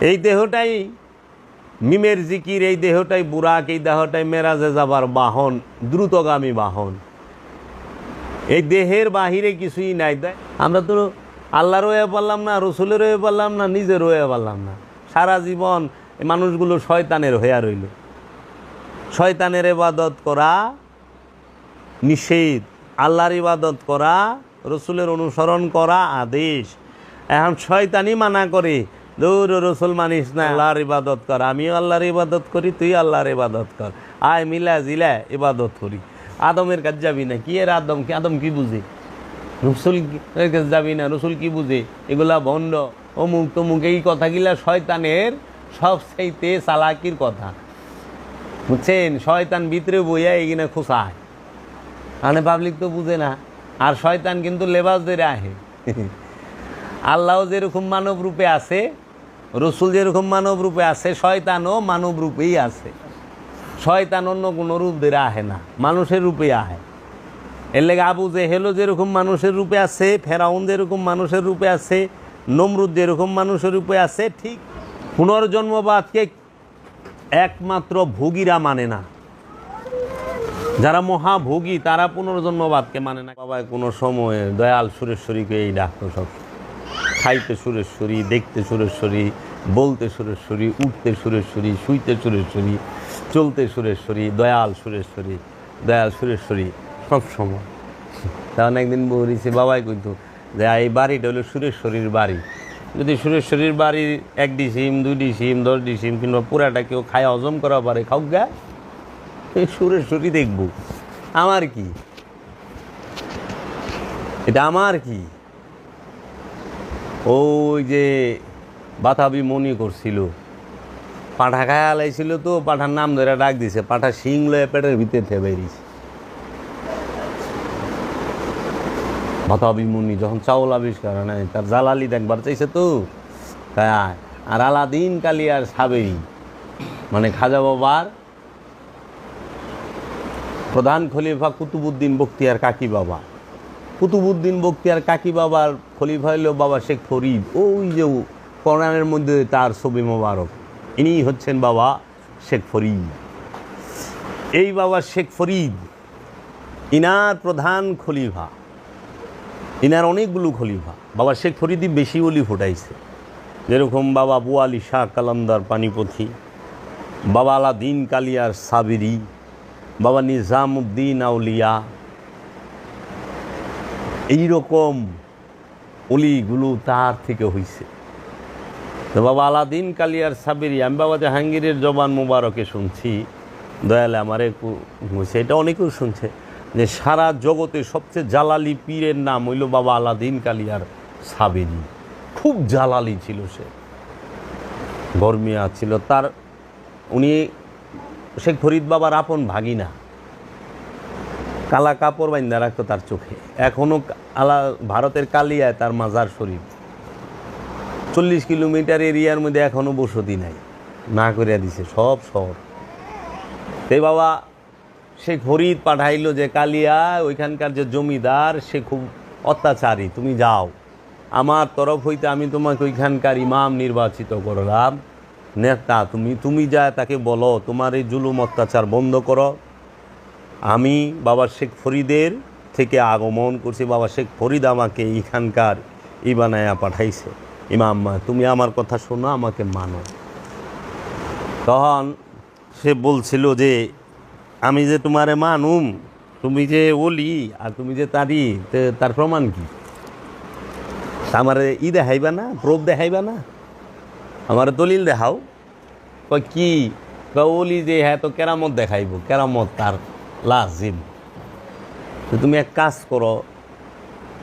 এই দেহটাই মিমের জিকির, এই দেহটাই বুরাক, এই দেহটাই মেরাজে যাবার বাহন, দ্রুতগামী বাহন। এই দেহের বাহিরে কিছুই নাই। আমরা তো আল্লাহর হয়ে পারলাম না, রসুলের হয়ে পারলাম না, নিজের হয়ে পারলাম না। সারা জীবন এই মানুষগুলো শয়তানের হয়ে রইল। শয়তানের ইবাদত করা নিষেধ, আল্লাহর ইবাদত করা, রসুলের অনুসরণ করা আদেশ। এখন শয়তানি মানা করে, দৌড় রসুল মানিস না, আল্লাহর ইবাদত কর। আমিও আল্লাহর ইবাদত করি, তুই আল্লাহর ইবাদত কর, আয় মিলা জিলা ইবাদত করি। আদমের কাছে যাবি না, কি এর আদম কি? আদম কি বুঝে? রসুল কাছে যাবি না, রসুল কি বুঝে? এগুলা ভণ্ড, অমুক তমুক, এই কথাগুলা শয়তানের সবচাইতে চালাকির কথা, বুঝছেন? শয়তান ভিতরে বইয়া এগিনে খোঁচায়, মানে পাবলিক তো বুঝে না। আর শয়তান কিন্তু লেবাস ধরে আহে। আল্লাহ যেরকম মানব রূপে আছে, রসুল যেরকম মানব রূপে আছে, শয়তানও মানব রূপেই আছে। শয়তান অন্য কোনো রূপ ধরে আহে না, মানুষের রূপে আহে। এর লেগে আবু জেহেলও যেরকম মানুষের রূপে আছে, ফেরাউন যেরকম মানুষের রূপে আছে, নমরুদ যেরকম মানুষের রূপে আছে, ঠিক পুনর্জন্মবাদকে একমাত্র ভোগীরা মানে না। যারা মহাভোগী তারা পুনর্জন্মবাদকে মানে না। বাবা কোনো সময়ে দয়াল সুরেশ্বরীকে এই ডাকতো সব, খাইতে সুরেশ্বরী, দেখতে সুরেশ্বরী, বলতে সুরেশ্বরী, উঠতে সুরেশ্বরী, শুইতে সুরেশ্বরী, চলতে সুরেশ্বরী, দয়াল সুরেশ্বরী, দয়াল সুরেশ্বরী সব সময়। তখন একদিন বলেছে, বাবাই কইতো যে এই বাড়িটা হলো সুরেশ্বরীর বাড়ি। যদি সুরেশ্বরীর বাড়ির 1 ডিসিম 2 ডিসিম 10 ডিসিম কিংবা পুরাটা কেউ খায় হজম করা পারে, খাও গা, সুরেশ্বরী দেখব, আমার কি? এটা আমার কি? ওই যে বাতাবি মনি করছিল, পাঠা খায় আলাইছিল, তো পাঠার নাম ধরে ডাক দিছে, পাঠা শিং লয়ে পেটের ভিতরে থেকে বেরিয়েছে। বাতাবি মনি যখন চাউল আবিষ্কার নাই, তার জালালি দেখবার চাইছে তো, তাই। আর আলাদিন কালিয়ার সাবেরি, মানে খাজা বাবার প্রধান খলিফা কুতুবুদ্দিন বখতিয়ার কাকি বাবা। কুতুবুদ্দিন বখতিয়ার কাকি বাবার খলিফা হইল বাবা শেখ ফরিদ। ওই যে কোরআনের মধ্যে তার ছবি মোবারক, ইনি হচ্ছেন বাবা শেখ ফরিদ। এই বাবা শেখ ফরিদ ইনার প্রধান খলিফা, ইনার অনেকগুলো খলিফা। বাবা শেখ ফরিদই বেশি অলি ফুটাইছে, যেরকম বাবা বুয়ালি শাহ কালান্দার পানিপথি, বাবা আলাদিন কালিয়ার সাবিরি, বাবা নিজামুদ্দিন আউলিয়া, এইরকম অলিগুলো তার থেকে হয়েছে। তো বাবা আলাদিন কালিয়ার সাবিরি, আমি বাবা জাহাঙ্গীরের জবান মুবারকে শুনছি, দয়ালে আমার হয়েছে, এটা অনেকেও শুনছে, যে সারা জগতে সবচেয়ে জালালি পীরের নাম হইল বাবা আলাদিন কালিয়ার সাবিরি। খুব জালালি ছিল সে, ধর্মিয়া ছিল। তার উনি শেখ ফরিদ বাবার আপন ভাগিনা, কালা কাপড় বাইন্দা রাখতো তার চোখে। এখনও ভারতের কালিয়ায় তার মাজার শরীফ। 40 কিলোমিটার এরিয়ার মধ্যে এখনও বসতি নাই, না করিয়া দিছে সব শহর। সেই বাবা শেখ ফরিদ পাঠাইল যে কালিয়া ওইখানকার যে জমিদার, সে খুব অত্যাচারী, তুমি যাও, আমার তরফ হইতে আমি তোমাকে ওইখানকার ইমাম নির্বাচিত করলাম, নেতা তুমি যা তাকে বলো তোমার এই জুলুম অত্যাচার বন্ধ করো। আমি বাবা শেখ ফরিদের থেকে আগমন করছি, বাবা শেখ ফরিদ আমাকে এইখানকার বানায়া পাঠাইছে, ইমাম তুমি আমার কথা শোনো, আমাকে মানো। তখন সে বলছিল যে আমি যে তোমারে মানুম, তুমি যে ওলি আর তুমি যে তারি, তার প্রমাণ কি? আমার দেখাইবা না, প্রুফ দেখাইবা না, আমার দলিল দেখাও। কি ওলি যে হ্যাঁ, তো কেরামত দেখাইব, কেরামত তার লাজিম। তো তুমি এক কাজ করো,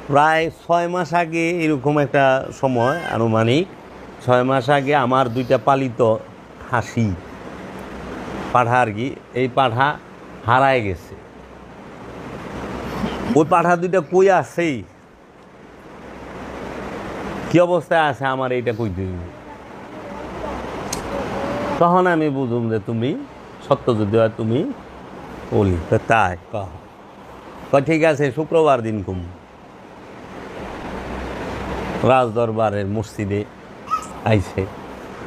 প্রায় 6 মাস আগে এরকম একটা সময়, আনুমানিক 6 মাস আগে আমার 2টা পালিত হাসি পাঠা আর কি, এই পাঠা হারায় গেছে। ওই পাঠা 2টা কই আছে, কি অবস্থায় আছে, আমার এইটা কই দিই। তখন আমি বুঝুম যে তুমি সত্য, যদি হয় তুমি বলি। তাই ঠিক আছে, শুক্রবার দিন কুম রাজদরবারের মসজিদে আইছে,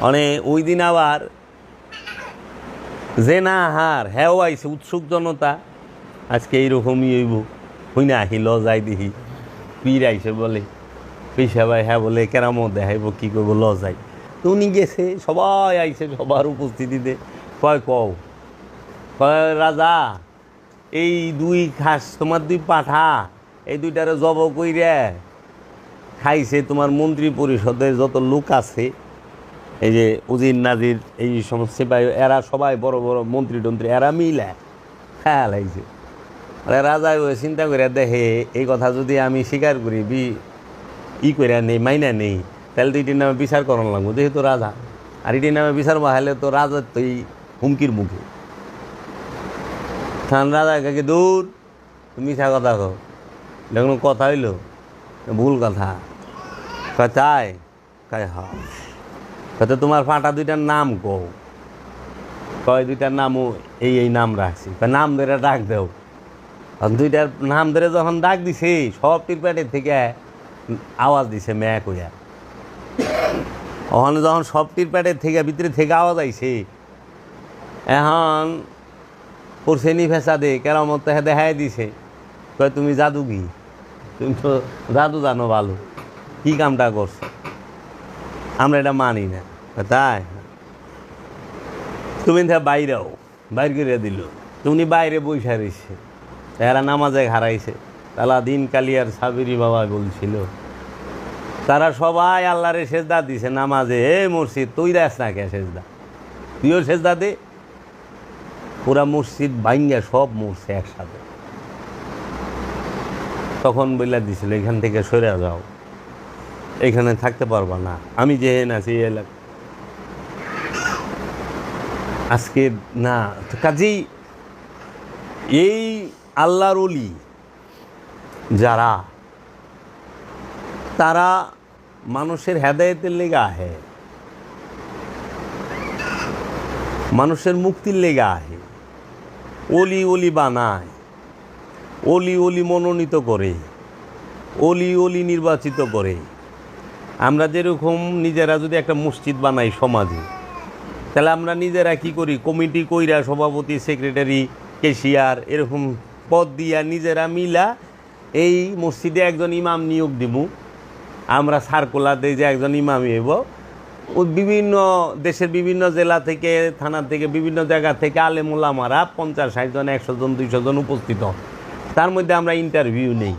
মানে ওই দিন আবার যে না হার হ্যাও আইছে উৎসুক জনতা, আজকে এইরকমই হইব, হই না আহি ল যাই দিহি, পীর আইসে বলে পেশা ভাই, হ্যাঁ বলে কেরামও দেখাইব কী করবো, ল যাই। তো উনি গেছে, সবাই আইছে সবার উপস্থিতিতে, কয় কও, কয় রাজা এই দুই খাস তোমার দুই পাঠা, এই দুইটারে জব কইরে খাইছে তোমার মন্ত্রী পরিষদের যত লোক আছে, এই যে উজির নাজির এই সমস্ত সিপাহী, এরা সবাই বড় বড় মন্ত্রী টন্ত্রী, এরা মিলে খেয়া লাগছে। রাজা ওই চিন্তা করে দেখে এই কথা যদি আমি স্বীকার করি, ই করে নেই, মাইনা নেই, তাহলে তো এটির নামে বিচার করানো লাগবো, যেহেতু রাজা, আর এটির নামে বিচার বাহাইলে তো রাজার তো এই হুমকির মুখে। খান রাজা কাকে দূর, তুমি মিথ্যা কথা কও, দেখুন কথা হইল ভুল কথা, কয় তাই, কয় হ্যাঁ, হয়তো তোমার ফাটা দুইটার নাম কও, কয় দুইটার নামও এই নাম রাখছি, নাম ধরে ডাক দেও। দুইটার নাম ধরে যখন ডাক দিছে, সব টিরপেটের থেকে আওয়াজ দিছে ম্যাক হইয়া। ওখানে যখন সব টিরপেটের থেকে ভিতরে থেকে আওয়াজ আইছে, এখন পড়ছেনি ফেঁচা দে কেরামত দেখাই দিছে, কয় তুমি জাদুগি, তুমি তো জাদু জানো ভালো, কী কামটা করছো, আমরা এটা মানি না। তাই তুমি বাইরেও বাইর করে দিল, তুমি বাইরে বৈশা রয়েছে, এরা নামাজে হারাইছে। আলাদিন কালিয়ার সাবিরি বাবা বলছিল, তারা সবাই আল্লাহরে সেজদা দিছে নামাজে, এ মসজিদ তুই দেস না কে সেজদা, তুইও সেজদা দে। পুরা মসজিদ ভাঙ্গা সব মরছে একসাথে। তখন বইলা দিছিল এখান থেকে সরে যাও, এখানে থাকতে পারবা না, আমি যেহেন আছি এই এলাকা আজকে না। কাজেই এই আল্লাহর ওলি যারা, তারা মানুষের হেদায়েতের লেগে আহে, মানুষের মুক্তির লেগে আহে, ওলি ওলি বানায়, ওলি ওলি মনোনীত করে, ওলি ওলি নির্বাচিত করে। আমরা যেরকম নিজেরা যদি একটা মসজিদ বানাই সমাজে, তাহলে আমরা নিজেরা কি করি, কমিটি কইরা সভাপতি, সেক্রেটারি, ক্যাশিয়ার এরকম পদ দিয়া নিজেরা মিলা এই মসজিদে একজন ইমাম নিয়োগ দিব। আমরা সার্কুলার দিই যে একজন ইমাম হইব। ও বিভিন্ন দেশের বিভিন্ন জেলা থেকে, থানা থেকে, বিভিন্ন জায়গা থেকে আলেম ওলামারা 50-60 জন, 100 জন, 200 জন উপস্থিত। তার মধ্যে আমরা ইন্টারভিউ নেই,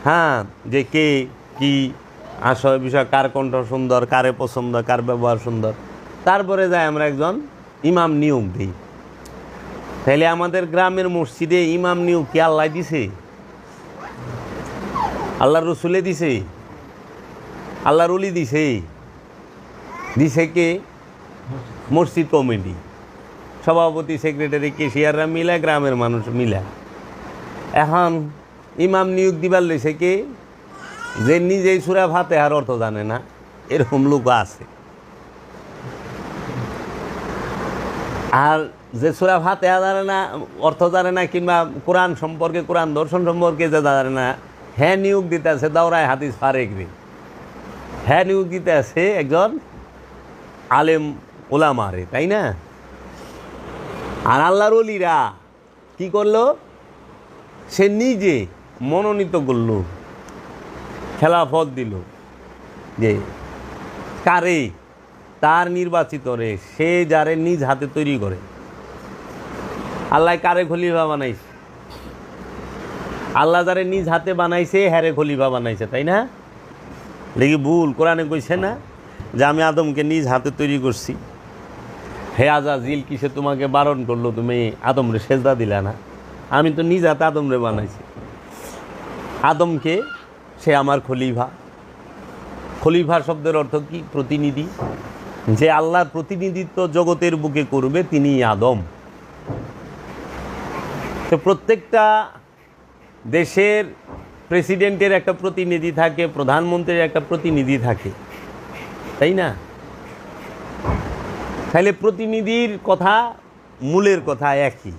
হ্যাঁ, যে কে কি আসল বিষয়, কার কণ্ঠ সুন্দর, কারে পছন্দ, কার ব্যবহার সুন্দর, তারপরে যাই আমরা একজন ইমাম নিয়োগ দিই। তাহলে আমাদের গ্রামের মসজিদে ইমাম নিয়োগ কি আল্লাহ দিছে? আল্লাহর রসুলে দিছে? আল্লাহর ওলি দিছে? দিছে কে? মসজিদ কমিটি, সভাপতি, সেক্রেটারি, ক্যাশিয়াররা মিলা, গ্রামের মানুষ মিলা। এখন ইমাম নিয়োগ দিবার লইছে কে? যে নিজেই সূরা ফাতিহার অর্থ জানে না, এরকম লোক আছে। আর যে সূরা ফাতিহা জানে না, অর্থ জানে না, কিংবা কোরআন সম্পর্কে, কোরআন দর্শন সম্পর্কে যে জানে না, হ্যাঁ নিয়োগ দিতে আছে দাওরায় হাদিস ফারেকরি, হ্যাঁ নিয়োগ দিতে আছে একজন আলেম ওলামারে, তাই না? আর আল্লাহর ওলিরা কি করলো? সে নিজে মনোনীত করল, খেলাফত দিল, যে কারে তার নির্বাচিত রে, সে যারে নিজ হাতে তৈরি করে। আল্লাহ কারে খলিফা বানাইছে? আল্লাহ যারে নিজ হাতে বানাইছে হ্যারে খলিফা বানাইছে, তাই না? দেখি ভুল কোরআনে কইছে না যে আমি আদমকে নিজ হাতে তৈরি করছি? হে আজাজিল, কিসে তোমাকে বারণ করলো, তুমি আদমরে সেজদা দিলা না? আমি তো নিজ হাতে আদমরে বানাইছি। আদমকে সে আমার খলিফা। খলিফা শব্দের অর্থ কি? প্রতিনিধি। যে আল্লাহর প্রতিনিধিত্ব জগতের বুকে করবে তিনি আদম। তো প্রত্যেকটা দেশের প্রেসিডেন্টের একটা প্রতিনিধি থাকে, প্রধানমন্ত্রীর একটা প্রতিনিধি থাকে, তাই না? তাহলে প্রতিনিধির কথা, মূলের কথা একই।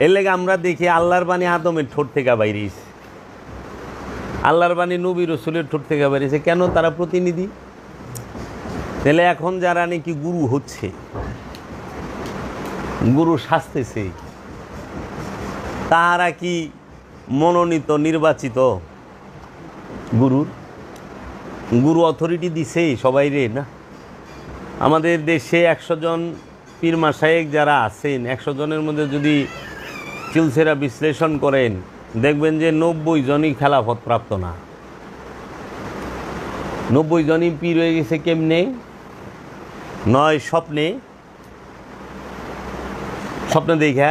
এর লেগে আমরা দেখি আল্লাহর বাণী আদমের ঠোঁট থেকে বাইরেছে, আল্লাহর বাণী নবী রসুলের ঠোঁট থেকে বাইরেছে। কেন? তারা প্রতিনিধি। তাহলে এখন যারা নাকি গুরু হচ্ছে, গুরু সাজতেছে, তারা কি মনোনীত নির্বাচিত গুরু অথরিটি দিছে সবাই রে? না। আমাদের দেশে 100 জন পীর মাশায়েখ যারা আছেন, 100 জনের মধ্যে যদি চুলসেরা বিশ্লেষণ করেন, দেখবেন যে 90 জনই খেলাফত প্রাপ্ত না। 90 জনই পীর হয়ে গেছে কেমনে? নয় স্বপ্নে দেখা,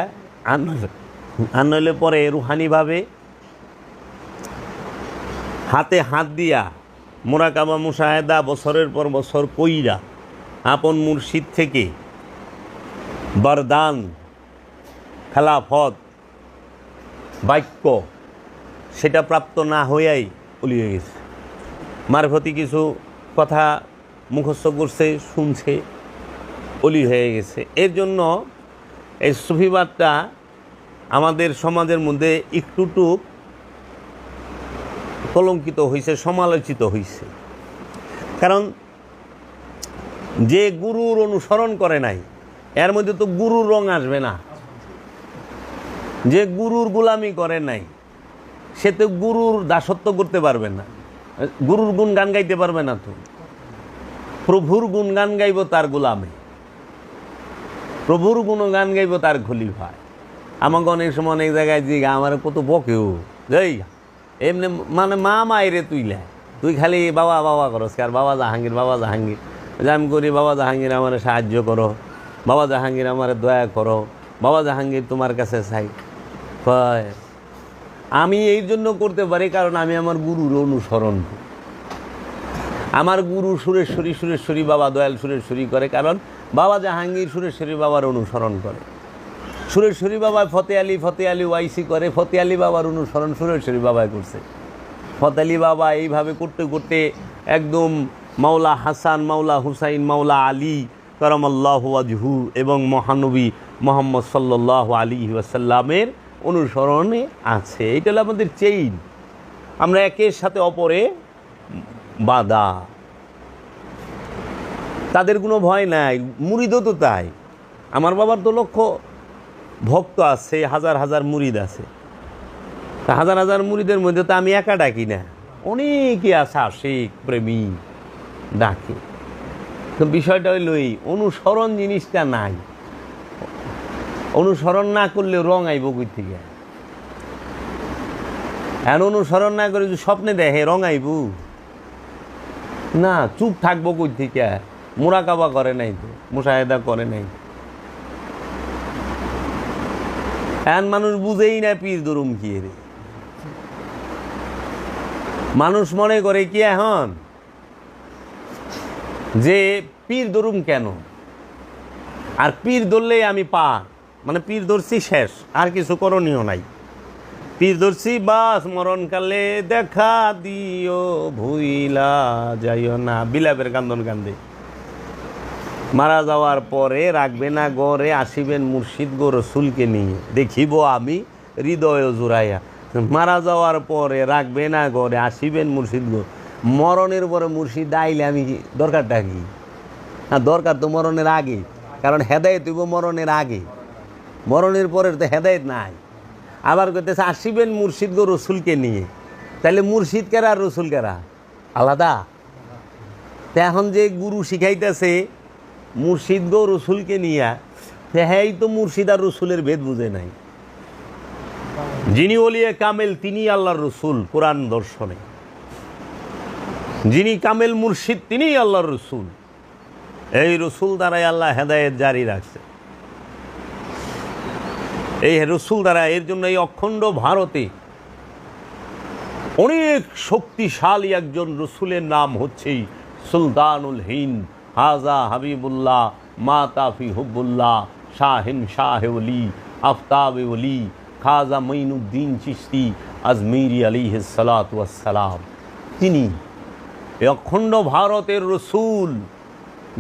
আর নইলে পরে রুহানিভাবে হাতে হাত দিয়া মোরাকাবা মুশাহেদা বছরের পর বছর কইরা আপন মুর্শিদ থেকে বরদান, খেলাফত, বাক্য সেটা প্রাপ্ত না হইয়াই ওলি হয়ে গেছে। মারফতি কিছু কথা মুখস্থ করছে, শুনছে, ওলি হয়ে গেছে। এর জন্য এই সুফিবাদটা আমাদের সমাজের মধ্যে একটুটুক কলঙ্কিত হয়েছে, সমালোচিত হয়েছে। কারণ যে গুরুর অনুসরণ করে নাই, এর মধ্যে তো গুরুর রং আসবে না। যে গুরুর গোলামি করে নাই, সে তো গুরুর দাসত্ব করতে পারবে না, গুরুর গুণ গান গাইতে পারবে না। তো প্রভুর গুণ গান গাইব তার গোলামে, প্রভুর গুণ গান গাইব তার খলিফায়। আমাকে অনেক সময় অনেক জায়গায় যে আমার কত বকেও যাই এমনি, মানে মা মায়েরে তুই খালি বাবা বাবা করস, আর বাবা জাহাঙ্গীর যে আমি করি, বাবা জাহাঙ্গীর আমার সাহায্য করো, বাবা জাহাঙ্গীর আমার দয়া করো, বাবা জাহাঙ্গীর তোমার কাছে চাই। আমি এই জন্য করতে পারি কারণ আমি আমার গুরুর অনুসরণ করি। আমার গুরু সুরেশ্বরী বাবা দয়াল সুরেশ্বরী করে, কারণ বাবা জাহাঙ্গীর সুরেশ্বরী বাবার অনুসরণ করে। সুরেশ্বরী বাবা ফতে আলী ওয়াইসি করে, ফতে আলী বাবার অনুসরণ সুরেশ্বরী বাবায় করছে। ফতে আলী বাবা এইভাবে করতে করতে একদম মাওলা হাসান, মাওলা হুসাইন, মাওলা আলী কারামাল্লাহু ওয়াজহু এবং মহানবী মুহাম্মদ সাল্লাল্লাহু আলাইহি ওয়াসাল্লামের অনুসরণে আছে। এটা হলো আমাদের চেইন। আমরা একের সাথে অপরে বাঁধা, তাদের কোনো ভয় নাই। মুরিদও তো তাই। আমার বাবার তো লক্ষ ভক্ত আছে, হাজার হাজার মুরিদ আছে। হাজার হাজার মুরিদের মধ্যে তো আমি একা ডাকি না, অনেকে আছে আশিক প্রেমী ডাকে। তো বিষয়টা হইল এই, অনুসরণ জিনিসটা নাই। অনুসরণ না করলে রং আইব কই থেকে? আর অনুসরণ না করে যদি স্বপ্নে দেখে রং আইব না, চুপ থাকবো কই থেকে? মোরাকাবা করে নাই তো, মুশাহেদা করে নাই। এখন মানুষ বুঝেই না পীর দরুম কি রে। মানুষ মনে করে কি এখন যে পীর দরুম কেন, আর পীর ধরলেই আমি মানে পীর ধরছি শেষ, আর কিছু করণীয় নাই। পীর ধরছি বাস, মরণকালে দেখা দিও ভুইলা যাইও না, বিলাপের কান্দন কান্দে। মারা যাওয়ার পরে রাখবে না গড়ে, আসিবেন মুর্শিদ গো রসুলকে নিয়ে, দেখিব আমি হৃদয় জুড়াইয়া। মারা যাওয়ার পরে রাখবে না গড়ে, আসিবেন মুর্শিদ গো। মরণের পরে মুর্শিদ আইলে আমি দরকারটা কি? না, দরকার তো মরণের আগে, কারণ হেদায়েত হইব মরণের আগে, মরণের পরের তো হেদায়েত নাই। আবার কইতেছে আসিবেন মুর্শিদ গো রসুলকে নিয়ে, তাহলে মুর্শিদ কেরা আর রসুল কেরা আলাদা? তো এখন যে গুরু শিখাইতেছে মুর্শিদ গো রসুলকে নিয়ে, হ্যাঁ তো মুর্শিদ আর রসুলের ভেদ বুঝে নাই। যিনি ওলিয়ে কামেল তিনি আল্লাহর রসুল কোরআন দর্শনে, যিনি কামেল মুর্শিদ তিনিই আল্লাহর রসুল। এই রসুল দ্বারাই আল্লাহ হেদায়েত জারি রাখছে, এই রসুল দ্বারা। এর জন্য এই অখণ্ড ভারতে অনেক শক্তিশালী একজন রসুলের নাম হচ্ছে সুলতানুল হিন্দ, হাজা হাবিবুল্লাহ, মাতাফি হুবুল্লাহ, শাহিন শাহেওলি, আফতাবে ওলি, খাজা মঈনুদ্দিন চিশতি আজমিরি আলাইহিস সালাতু ওয়াস সালাম। তিনি এই অখণ্ড ভারতের রসুল,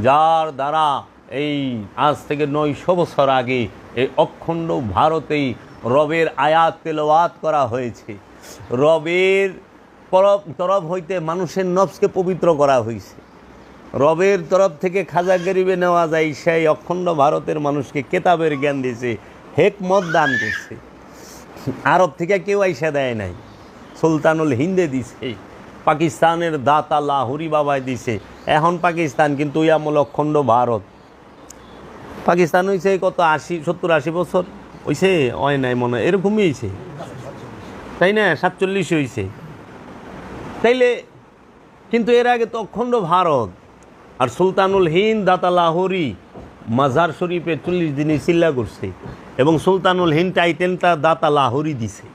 যার দ্বারা এই আজ থেকে 900 বছর আগে এই অখণ্ড ভারতেই রবের আয়াত তেলাওয়াত করা হয়েছে। রবের তরফ হইতে মানুষের নফসকে পবিত্র করা হয়েছে। রবের তরফ থেকে খাজা গরিবে নেওয়া যায়, সেই অখণ্ড ভারতের মানুষকে কেতাবের জ্ঞান দিয়েছে, হেকমত দান করছে। আরব থেকে কেউ আইসা দেয় নাই, সুলতানুল হিন্দে দিছে, পাকিস্তানের দাতা লাহুরি বাবায় দিছে। এখন পাকিস্তান কিন্তু ওই আমল অখণ্ড ভারত। পাকিস্তান হয়েছে কত 70-80 বছর হয়েছে, হয় নাই মনে হয়, এরকমই হয়েছে, তাই না? 47 হয়েছে। তাইলে কিন্তু এর আগে তো অখণ্ড ভারত। আর সুলতানুল হিন্দ দাতা লাহোরি মাজার শরীফে 40 দিনে চিল্লা করছে, এবং সুলতানুল হিন্দ টাইটেলটা দাতা লাহোরি দিছে।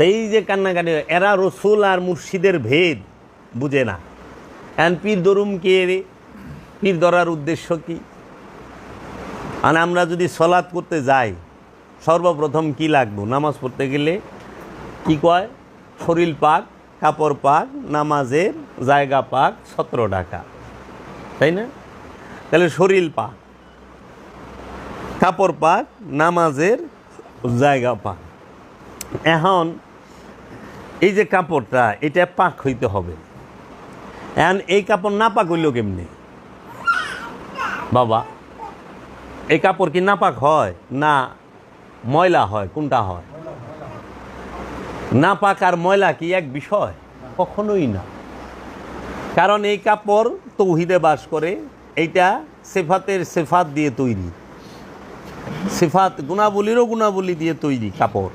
এই যে কান্নাকাটি, এরা রসুল আর মুর্শিদের ভেদ বুঝে না। এখন পীর ধরুম কে রে? পীর ধরার উদ্দেশ্য কি? আর আমরা যদি সলাৎ করতে যাই, সর্বপ্রথম কি লাগবো? নামাজ পড়তে গেলে কি কয়? শরীর পাক, কাপড় পাক, নামাজের জায়গা পাক, 17 টাকা, তাই না? তাহলে শরীর পাক, কাপড় পাক, নামাজের জায়গা পাক। এখন এই যে কাপড়টা, এটা পাক হইতে হবে। এখন এই কাপড় না পাক হইল কেমনি বাবা? এই কাপড় কি নাপাক হয় না ময়লা হয়? কোনটা হয়? নাপাক আর ময়লা কি এক বিষয়? কখনোই না। কারণ এই কাপড় তৌহিদে বাস করে, এইটা সিফাতের সিফাত দিয়ে তৈরি, সিফাত গুণাবলীরও গুণাবলী দিয়ে তৈরি কাপড়।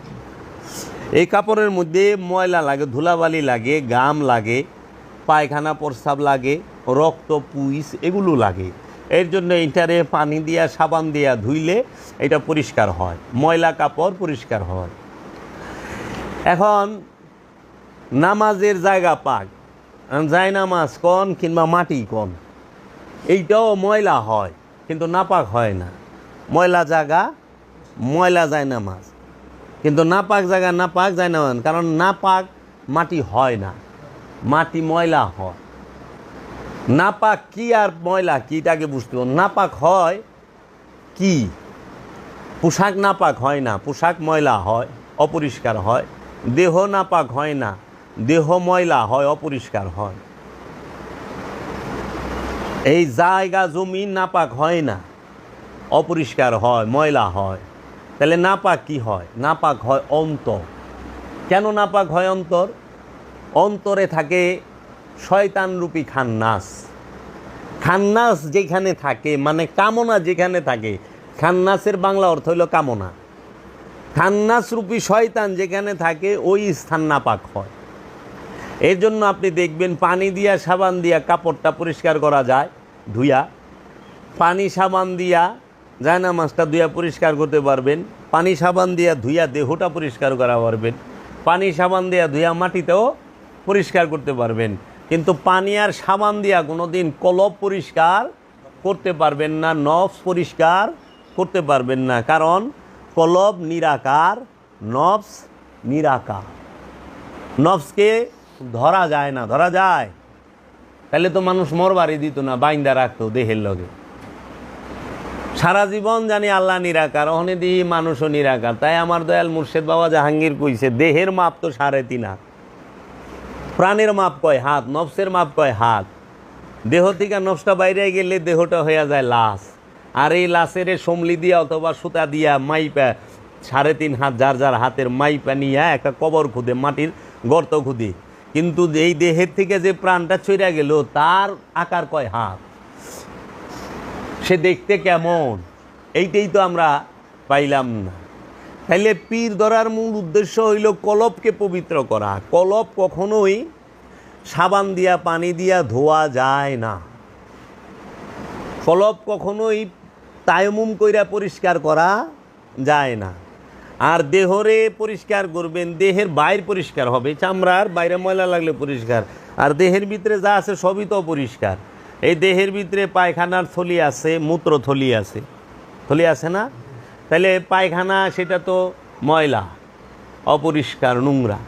এই কাপড়ের মধ্যে ময়লা লাগে, ধুলাবালি লাগে, গাম লাগে, পায়খানা প্রস্রাব লাগে, রক্ত পুইস এগুলো লাগে। এর জন্য এইটারে পানি দিয়া সাবান দিয়া ধুইলে এটা পরিষ্কার হয়, ময়লা কাপড় পরিষ্কার হয়। এখন নামাজের জায়গা পাক, যায় নামাজ কন কিংবা মাটি কন, এইটাও ময়লা হয় কিন্তু নাপাক হয় না। ময়লা জায়গা ময়লা যায় নামাজ, কিন্তু নাপাক জায়গা নাপাক যায় না, কারণ নাপাক মাটি হয় না, মাটি ময়লা হয়। নাপাক কি আর ময়লা কি, এটাকে বুঝতে হবে। নাপাক হয় কি? পোশাক নাপাক হয় না, পোশাক ময়লা হয়, অপরিষ্কার হয়। দেহ নাপাক হয় না, দেহ ময়লা হয়, অপরিষ্কার হয়। এই জায়গা জমি নাপাক হয় না, অপরিষ্কার হয়, ময়লা হয়। তাহলে নাপাক কি হয়? নাপাক হয় অন্তর। কেন নাপাক হয় অন্তর? অন্তরে থাকে শয়তানরূপী খান্নাস। খান্নাস যেখানে থাকে, মানে কামনা যেখানে থাকে, খান্নাসের বাংলা অর্থ হইল কামনা। খান্নাস রূপী শয়তান যেখানে থাকে ওই স্থান নাপাক হয়। এর জন্য আপনি দেখবেন পানি দিয়া সাবান দিয়া কাপড়টা পরিষ্কার করা যায় ধুইয়া, পানি সাবান দিয়া জায়নামাজটা ধুইয়া পরিষ্কার করতে পারবেন, পানি সাবান দিয়া ধুইয়া দেহটা পরিষ্কার করা পারবেন, পানি সাবান দিয়া ধুইয়া মাটিতেও পরিষ্কার করতে পারবেন। কিন্তু পানি আর সাবান দিয়া কোনোদিন কলব পরিষ্কার করতে পারবেন না, নফস পরিষ্কার করতে পারবেন না। কারণ কলব নিরাকার, নফস নিরাকার। নফসকে ধরা যায় না। ধরা যায় তাহলে তো মানুষ মরবারি দিত না, বাইন্দা রাখতো দেহের লগে। সারা জীবন জানি আল্লাহ নিরাকার, ওখানে দিই মানুষও নিরাকার। তাই আমার দয়াল মুর্শেদ বাবা জাহাঙ্গীর কইছে, দেহের মাপ তো 3.5 হাত, প্রাণের মাপ কয় হাত, নফসের মাপ কয় হাত। দেহ থেকে নফসটা বাইরে গেলে দেহটা হয়ে যায় লাশ, আর এই লাশের সমলি দিয়া অথবা সুতা দিয়া মাইপা 3.5 হাত যার যার হাতের মাইপা নিয়ে একটা কবর খুদে, মাটির গর্ত খুদে। কিন্তু এই দেহের থেকে যে প্রাণটা ছড়িয়ে গেল তার আকার কয় হাত, সে দেখতে কেমন, এইটাই তো আমরা পাইলাম না। তাইলে পীর ধরার মূল উদ্দেশ্য হইল কলবকে পবিত্র করা। কলব কখনোই সাবান দিয়া পানি দিয়া ধোয়া যায় না, কলব কখনোই তায়াম্মুম কইরা পরিষ্কার করা যায় না। আর দেহরে পরিষ্কার করবেন, দেহের বাইর পরিষ্কার হবে, চামড়ার বাইরে ময়লা লাগলে পরিষ্কার, আর দেহের ভিতরে যা আছে সবই তো পরিষ্কার। এই দেহের ভিতরে পায়খানার থলি আছে, মূত্র থলি আছে, থলি আছে না? তাহলে পায়খানা সেটা তো ময়লা, অপরিষ্কার, নোংরা,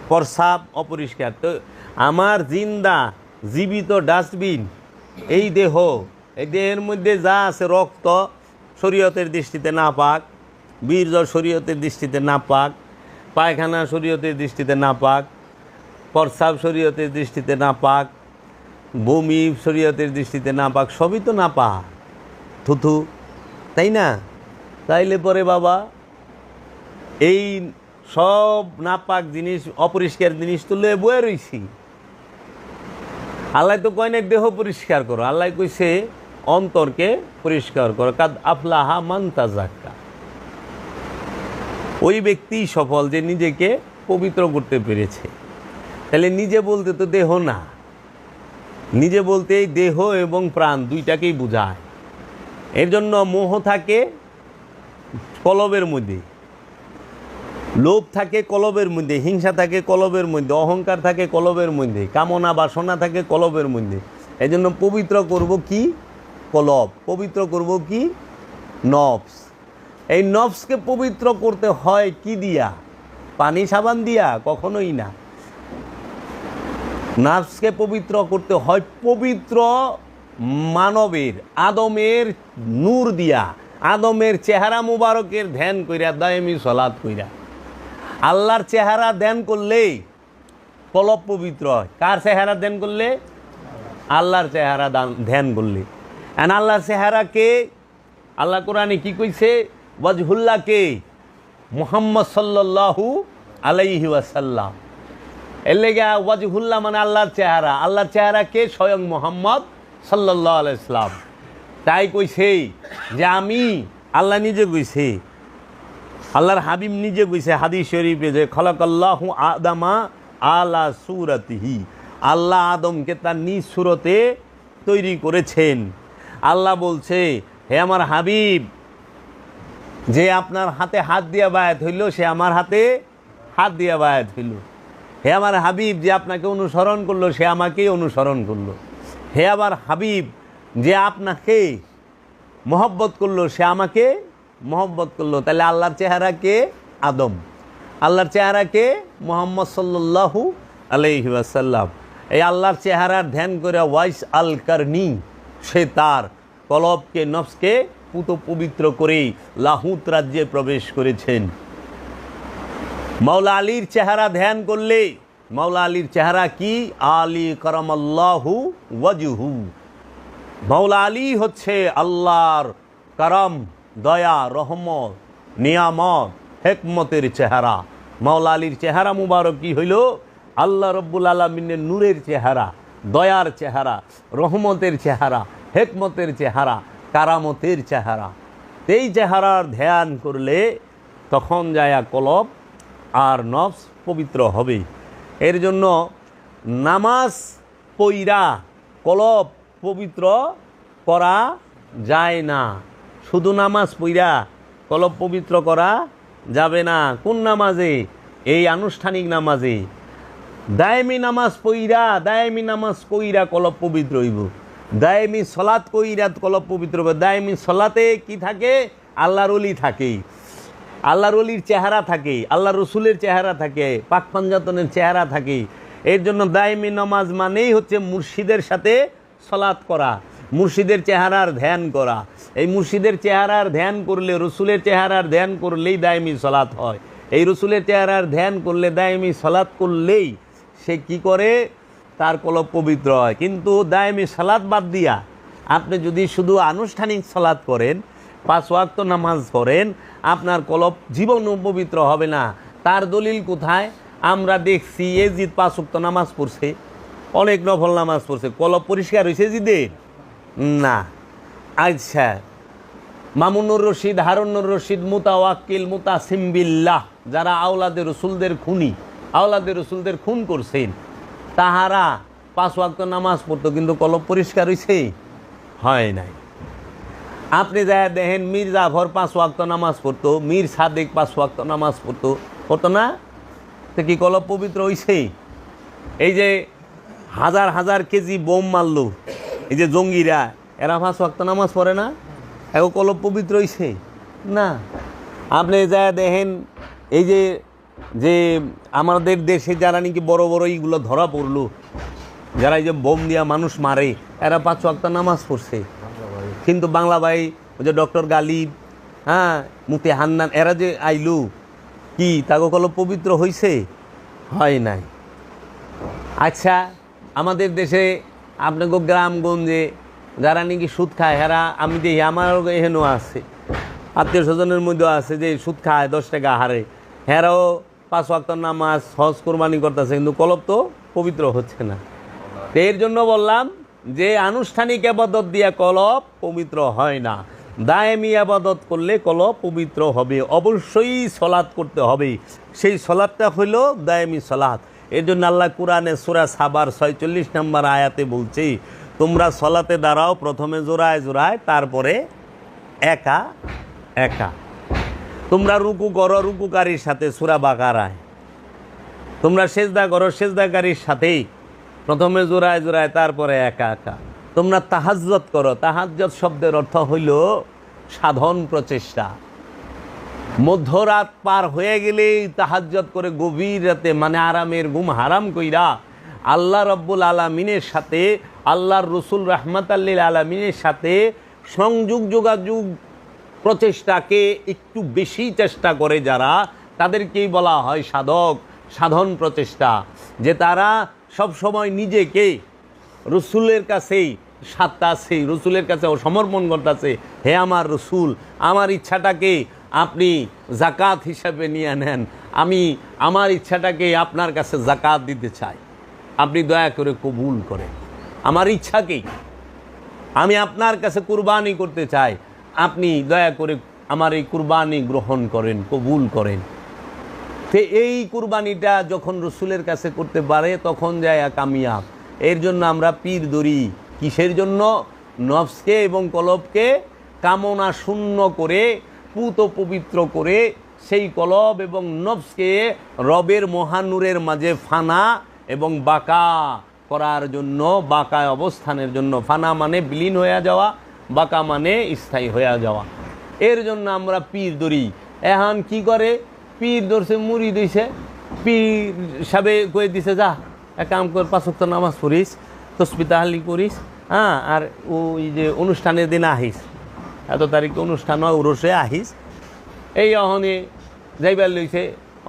প্রস্রাব অপরিষ্কার। তো আমার জিন্দা জীবিত ডাস্টবিন এই দেহ, এই দেহের মধ্যে যা আছে, রক্ত শরীয়তের দৃষ্টিতে নাপাক, বীর্য শরীয়তের দৃষ্টিতে নাপাক, পায়খানা শরীয়তের দৃষ্টিতে নাপাক, প্রস্রাব শরীয়তের দৃষ্টিতে নাপাক, বমি শরীয়তের দৃষ্টিতে নাপাক, সবই তো নাপাক, থুথু, তাই না? তাইলে পরে বাবা এই সব নাপাক জিনিস, অপরিষ্কার জিনিস তুলে বয়ে রইছি। আল্লাহ তো কয় না দেহ পরিষ্কার করো, আল্লাহ কইছে অন্তরকে পরিষ্কার করো। কাদ আফলাহা মান তাযাক্কা, ওই ব্যক্তি সফল যে নিজেকে পবিত্র করতে পেরেছে। তাহলে নিজে বলতে তো দেহ না, নিজে বলতে দেহ এবং প্রাণ দুইটাকেই বোঝায়। এর জন্য মোহ থাকে কলবের মধ্যে, লোভ থাকে কলবের মধ্যে, হিংসা থাকে কলবের মধ্যে, অহংকার থাকে কলবের মধ্যে, কামনা বাসনা থাকে কলবের মধ্যে। এই জন্য পবিত্র করব কি? কলব। পবিত্র করব কি? নফস। এই নফসকে পবিত্র করতে হয় কি দিয়া? পানি সাবান দিয়া? কখনোই না। নফসকে পবিত্র করতে হয় পবিত্র মানবের, আদমের নূর দিয়া, আদমের চেহারা মুবারকের ধ্যান কইরা, দায়েমি সালাত কইরা। আল্লাহর চেহারা ধ্যান করলেই কলব পবিত্র হয়। কার চেহারা ধ্যান করলে? আল্লাহর চেহারা ধ্যান করলে। এন আল্লাহর চেহারাকে আল্লাহ কোরআনে কি কইছে? ওয়াজহুল্লাহকে মুহাম্মদ সাল্লাল্লাহু আলাইহি ওয়াসাল্লাম। এর লেগে ওয়াজহুল্লাহ মানে আল্লাহর চেহারা। আল্লাহর চেহারাকে স্বয়ং মুহাম্মদ সাল্লাল্লাহু আলাইহি সাল্লাম। তাই কইছে যে আমি, আল্লাহ নিজে কইছে, আল্লাহর হাবিব নিজে কইছে হাদিস শরীফে যে খলাকাল্লাহু আদামা আলা সুরাতিহি, আল্লাহ আদমকে তার নিজ সুরতে তৈরি করেছেন। আল্লাহ বলছে, হে আমার হাবিব, যে আপনার হাতে হাত দিয়া বায়াত হইল সে আমার হাতে হাত দিয়া বায়াত হইল। হে আমার হাবিব, যে আপনাকে অনুসরণ করলো সে আমাকেই অনুসরণ করলো। হে আমার হাবিব, যে আপনাকে মহব্বত করলো সে আমাকে মহব্বত করলো। তাহলে আল্লাহর চেহারা কে? আদম। আল্লাহর চেহারা কে? মুহাম্মদ সাল্লাল্লাহু আলাইহি ওয়াসাল্লাম। এই আল্লাহর চেহারার ধ্যান করে ওয়াইস আল কারনি, সে তার কলবকে, নফসকে পুত পবিত্র করে লাহুত রাজ্যে প্রবেশ করেছেন। মাওলা আলীর চেহারা ধ্যান করলে, মাওলা আলীর চেহারা কি? আলী কারামাল্লাহু ওয়াজহু। মাওলা আলী হচ্ছে আল্লাহর কারাম, দয়া, রহমত, নিয়ামত, হেকমতের চেহারা। মাওলা আলীর চেহারা মুবারক কি হইল? আল্লাহ রব্বুল আলামিনের নূরের চেহারা, দয়ার চেহারা, রহমতের চেহারা, হেকমতের চেহারা, কারামতের চেহারা। এই চেহারার ধ্যান করলে তখন যায় কলব আর নফস পবিত্র হবে। এর জন্য নামাজ পইরা কলব পবিত্র করা যায় না। শুধু নামাজ পইরা কলব পবিত্র করা যাবে না। কোন নামাজে? এই আনুষ্ঠানিক নামাজে। দায়েমি নামাজ পইরা, দায়েমি নামাজ কইরা কলব পবিত্র হইব। দায়েমি সলাৎ কইরা কলব পবিত্র হবে। দায়েমি সলাতে কি থাকে? আল্লাহর ওলি থাকে, আল্লাহর ওলির চেহারা থাকে, আল্লাহ রসুলের চেহারা থাকে, পাক পাঞ্জাতনের চেহারা থাকে। এর জন্য দায়েমি নামাজ মানেই হচ্ছে মুর্শিদের সাথে সলাৎ করা, মুর্শিদের চেহারার ধ্যান করা। এই মুর্শিদের চেহারার ধ্যান করলে, রসুলের চেহারার ধ্যান করলেই দায়েমি সলাৎ হয়। এই রসুলের চেহারার ধ্যান করলে, দায়েমি সলাৎ করলেই সে কি করে? তার কলব পবিত্র হয়। কিন্তু দায়েমি সালাত বাদ দিয়া আপনি যদি শুধু আনুষ্ঠানিক সালাত করেন, 5 ওয়াক্ত নামাজ পড়েন, আপনার কলব জীবনও পবিত্র হবে না। তার দলিল কোথায়? আমরা দেখছি এজিদ 5 ওয়াক্ত নামাজ পড়ছে, অনেক নফল নামাজ পড়ছে, কলব পরিষ্কার হয়েছে এজিদের? না। আচ্ছা, মামুনুর রশিদ, হারুনুর রশিদ, মুতাওয়াক্কিল, মুতাসিম বিল্লাহ, যারা আওলাদের রসুলদের খুনি, আওলাদের রসুলদের খুন করছেন, তাহারা 5 ওয়াক্ত নামাজ পড়তো, কিন্তু কলব পরিষ্কার হয়েছে? হয় নাই। আপনি যা দেখেন মীর জাফর 5 ওয়াক্ত নামাজ পড়তো, মীর সাদেক 5 ওয়াক্ত নামাজ পড়তো না? তো কি কলব পবিত্র হয়েছে? এই যে হাজার হাজার কেজি বোম মারলো এই যে জঙ্গিরা, এরা 5 ওয়াক্ত নামাজ পড়ে না? এখন কলব পবিত্র হয়েছে? না। আপনি যা দেখেন এই যে যে আমাদের দেশে যারা নাকি বড় বড় এইগুলো ধরা পড়লো, যারা এই যে বোম দিয়া মানুষ মারে, এরা 5 ওয়াক্ত নামাজ পড়ছে। কিন্তু বাংলা ভাই, ওই যে ডক্টর গালিব, হ্যাঁ, মুফতি হান্নান, এরা যে আইলু, কি তাকে কলব পবিত্র হয়েছে? হয় নাই। আচ্ছা, আমাদের দেশে আপনাকে গ্রামগঞ্জে যারা নাকি সুদ খায় হেরা আমি দেখি আমারও এহেনও আছে, আত্মীয় স্বজনের মধ্যেও আছে যে সুদ খায় 10 টাকা হারে, হেরাও 5 ওয়াক্ত নামাজ হজ কোরবানি করতেছে, কিন্তু কলব তো পবিত্র হচ্ছে না। তো এর জন্য বললাম যে আনুষ্ঠানিক আবাদত দিয়া কলব পবিত্র হয় না, দায়েমি আবাদত করলে কলব পবিত্র হবে। অবশ্যই সলাৎ করতে হবে, সেই সলাৎটা হইল দায়েমি সলাৎ। এর জন্য আল্লাহ কুরআনে সূরা সাবার 46 নম্বর আয়াতে বলছে, তোমরা সলাতে দাঁড়াও প্রথমে জোড়ায় জোড়ায়, তারপরে একা একা। তোমরা রুকু করো রুকুকারীর সাথে সূরা বাকারায়, তোমরা সেজদা করো সেজদাকারীর সাথেই, প্রথমে জোড়ায় জোড়ায় তারপরে একা একা। তোমরা তাহাজ্জুদ করো, তাহাজ্জুদ শব্দের অর্থ হইল সাধন প্রচেষ্টা। মধ্যরাত পার হয়ে গেলেই তাহাজ্জুদ করে গভীর রাতে, মানে আরামের ঘুম হারাম কইরা আল্লাহ রব্বুল আলামিনের সাথে, আল্লাহর রসুল রাহমাতাল লিল আলামিনের সাথে সংযোগ যোগাযোগ প্রচেষ্টাকে একটু বেশি চেষ্টা করে যারা, তাদেরকেই বলা হয় সাধক, সাধন প্রচেষ্টা। যে তারা সব সময় নিজেকে রসুলের কাছেই সাত্তাছে, রসুলের কাছে সমর্পণ করতেছে, হে আমার রসুল, আমার ইচ্ছাটাকে আপনি জাকাত হিসাবে নিয়ে নেন, আমি আমার ইচ্ছাটাকে আপনার কাছে জাকাত দিতে চাই, আপনি দয়া করে কবুল করেন। আমার ইচ্ছাকেই আমি আপনার কাছে কুরবানি করতে চাই, আপনি দয়া করে আমার এই কুরবানি গ্রহণ করেন, কবুল করেন। তো এই কুরবানিটা যখন রসুলের কাছে করতে পারে তখন যায় কামিয়াব। এর জন্য আমরা পীর ধরি, কিসের জন্য? নফসকে এবং কলবকে কামনা শূন্য করে, পুত পবিত্র করে, সেই কলব এবং নফসকে রবের মহানূরের মাঝে ফানা এবং বাঁকা করার জন্য, বাঁকায় অবস্থানের জন্য। ফানা মানে বিলীন হয়ে যাওয়া, বাঁকা মানে স্থায়ী হয়ে যাওয়া। এর জন্য আমরা পীর ধরি। এখন কি করে? পীর ধরছে, মুড়ি দিছে, পীর সাবে কয়ে দিছে, যা এক কাম কর, 5 ওয়াক্ত নামাজ পড়িস, তসবিহ তাহলিল করিস, হ্যাঁ, আর ওই যে অনুষ্ঠানের দিন আহিস, এত তারিখে অনুষ্ঠান হয়, উরসে আহিস। এই অহনে যাইবার লইছে,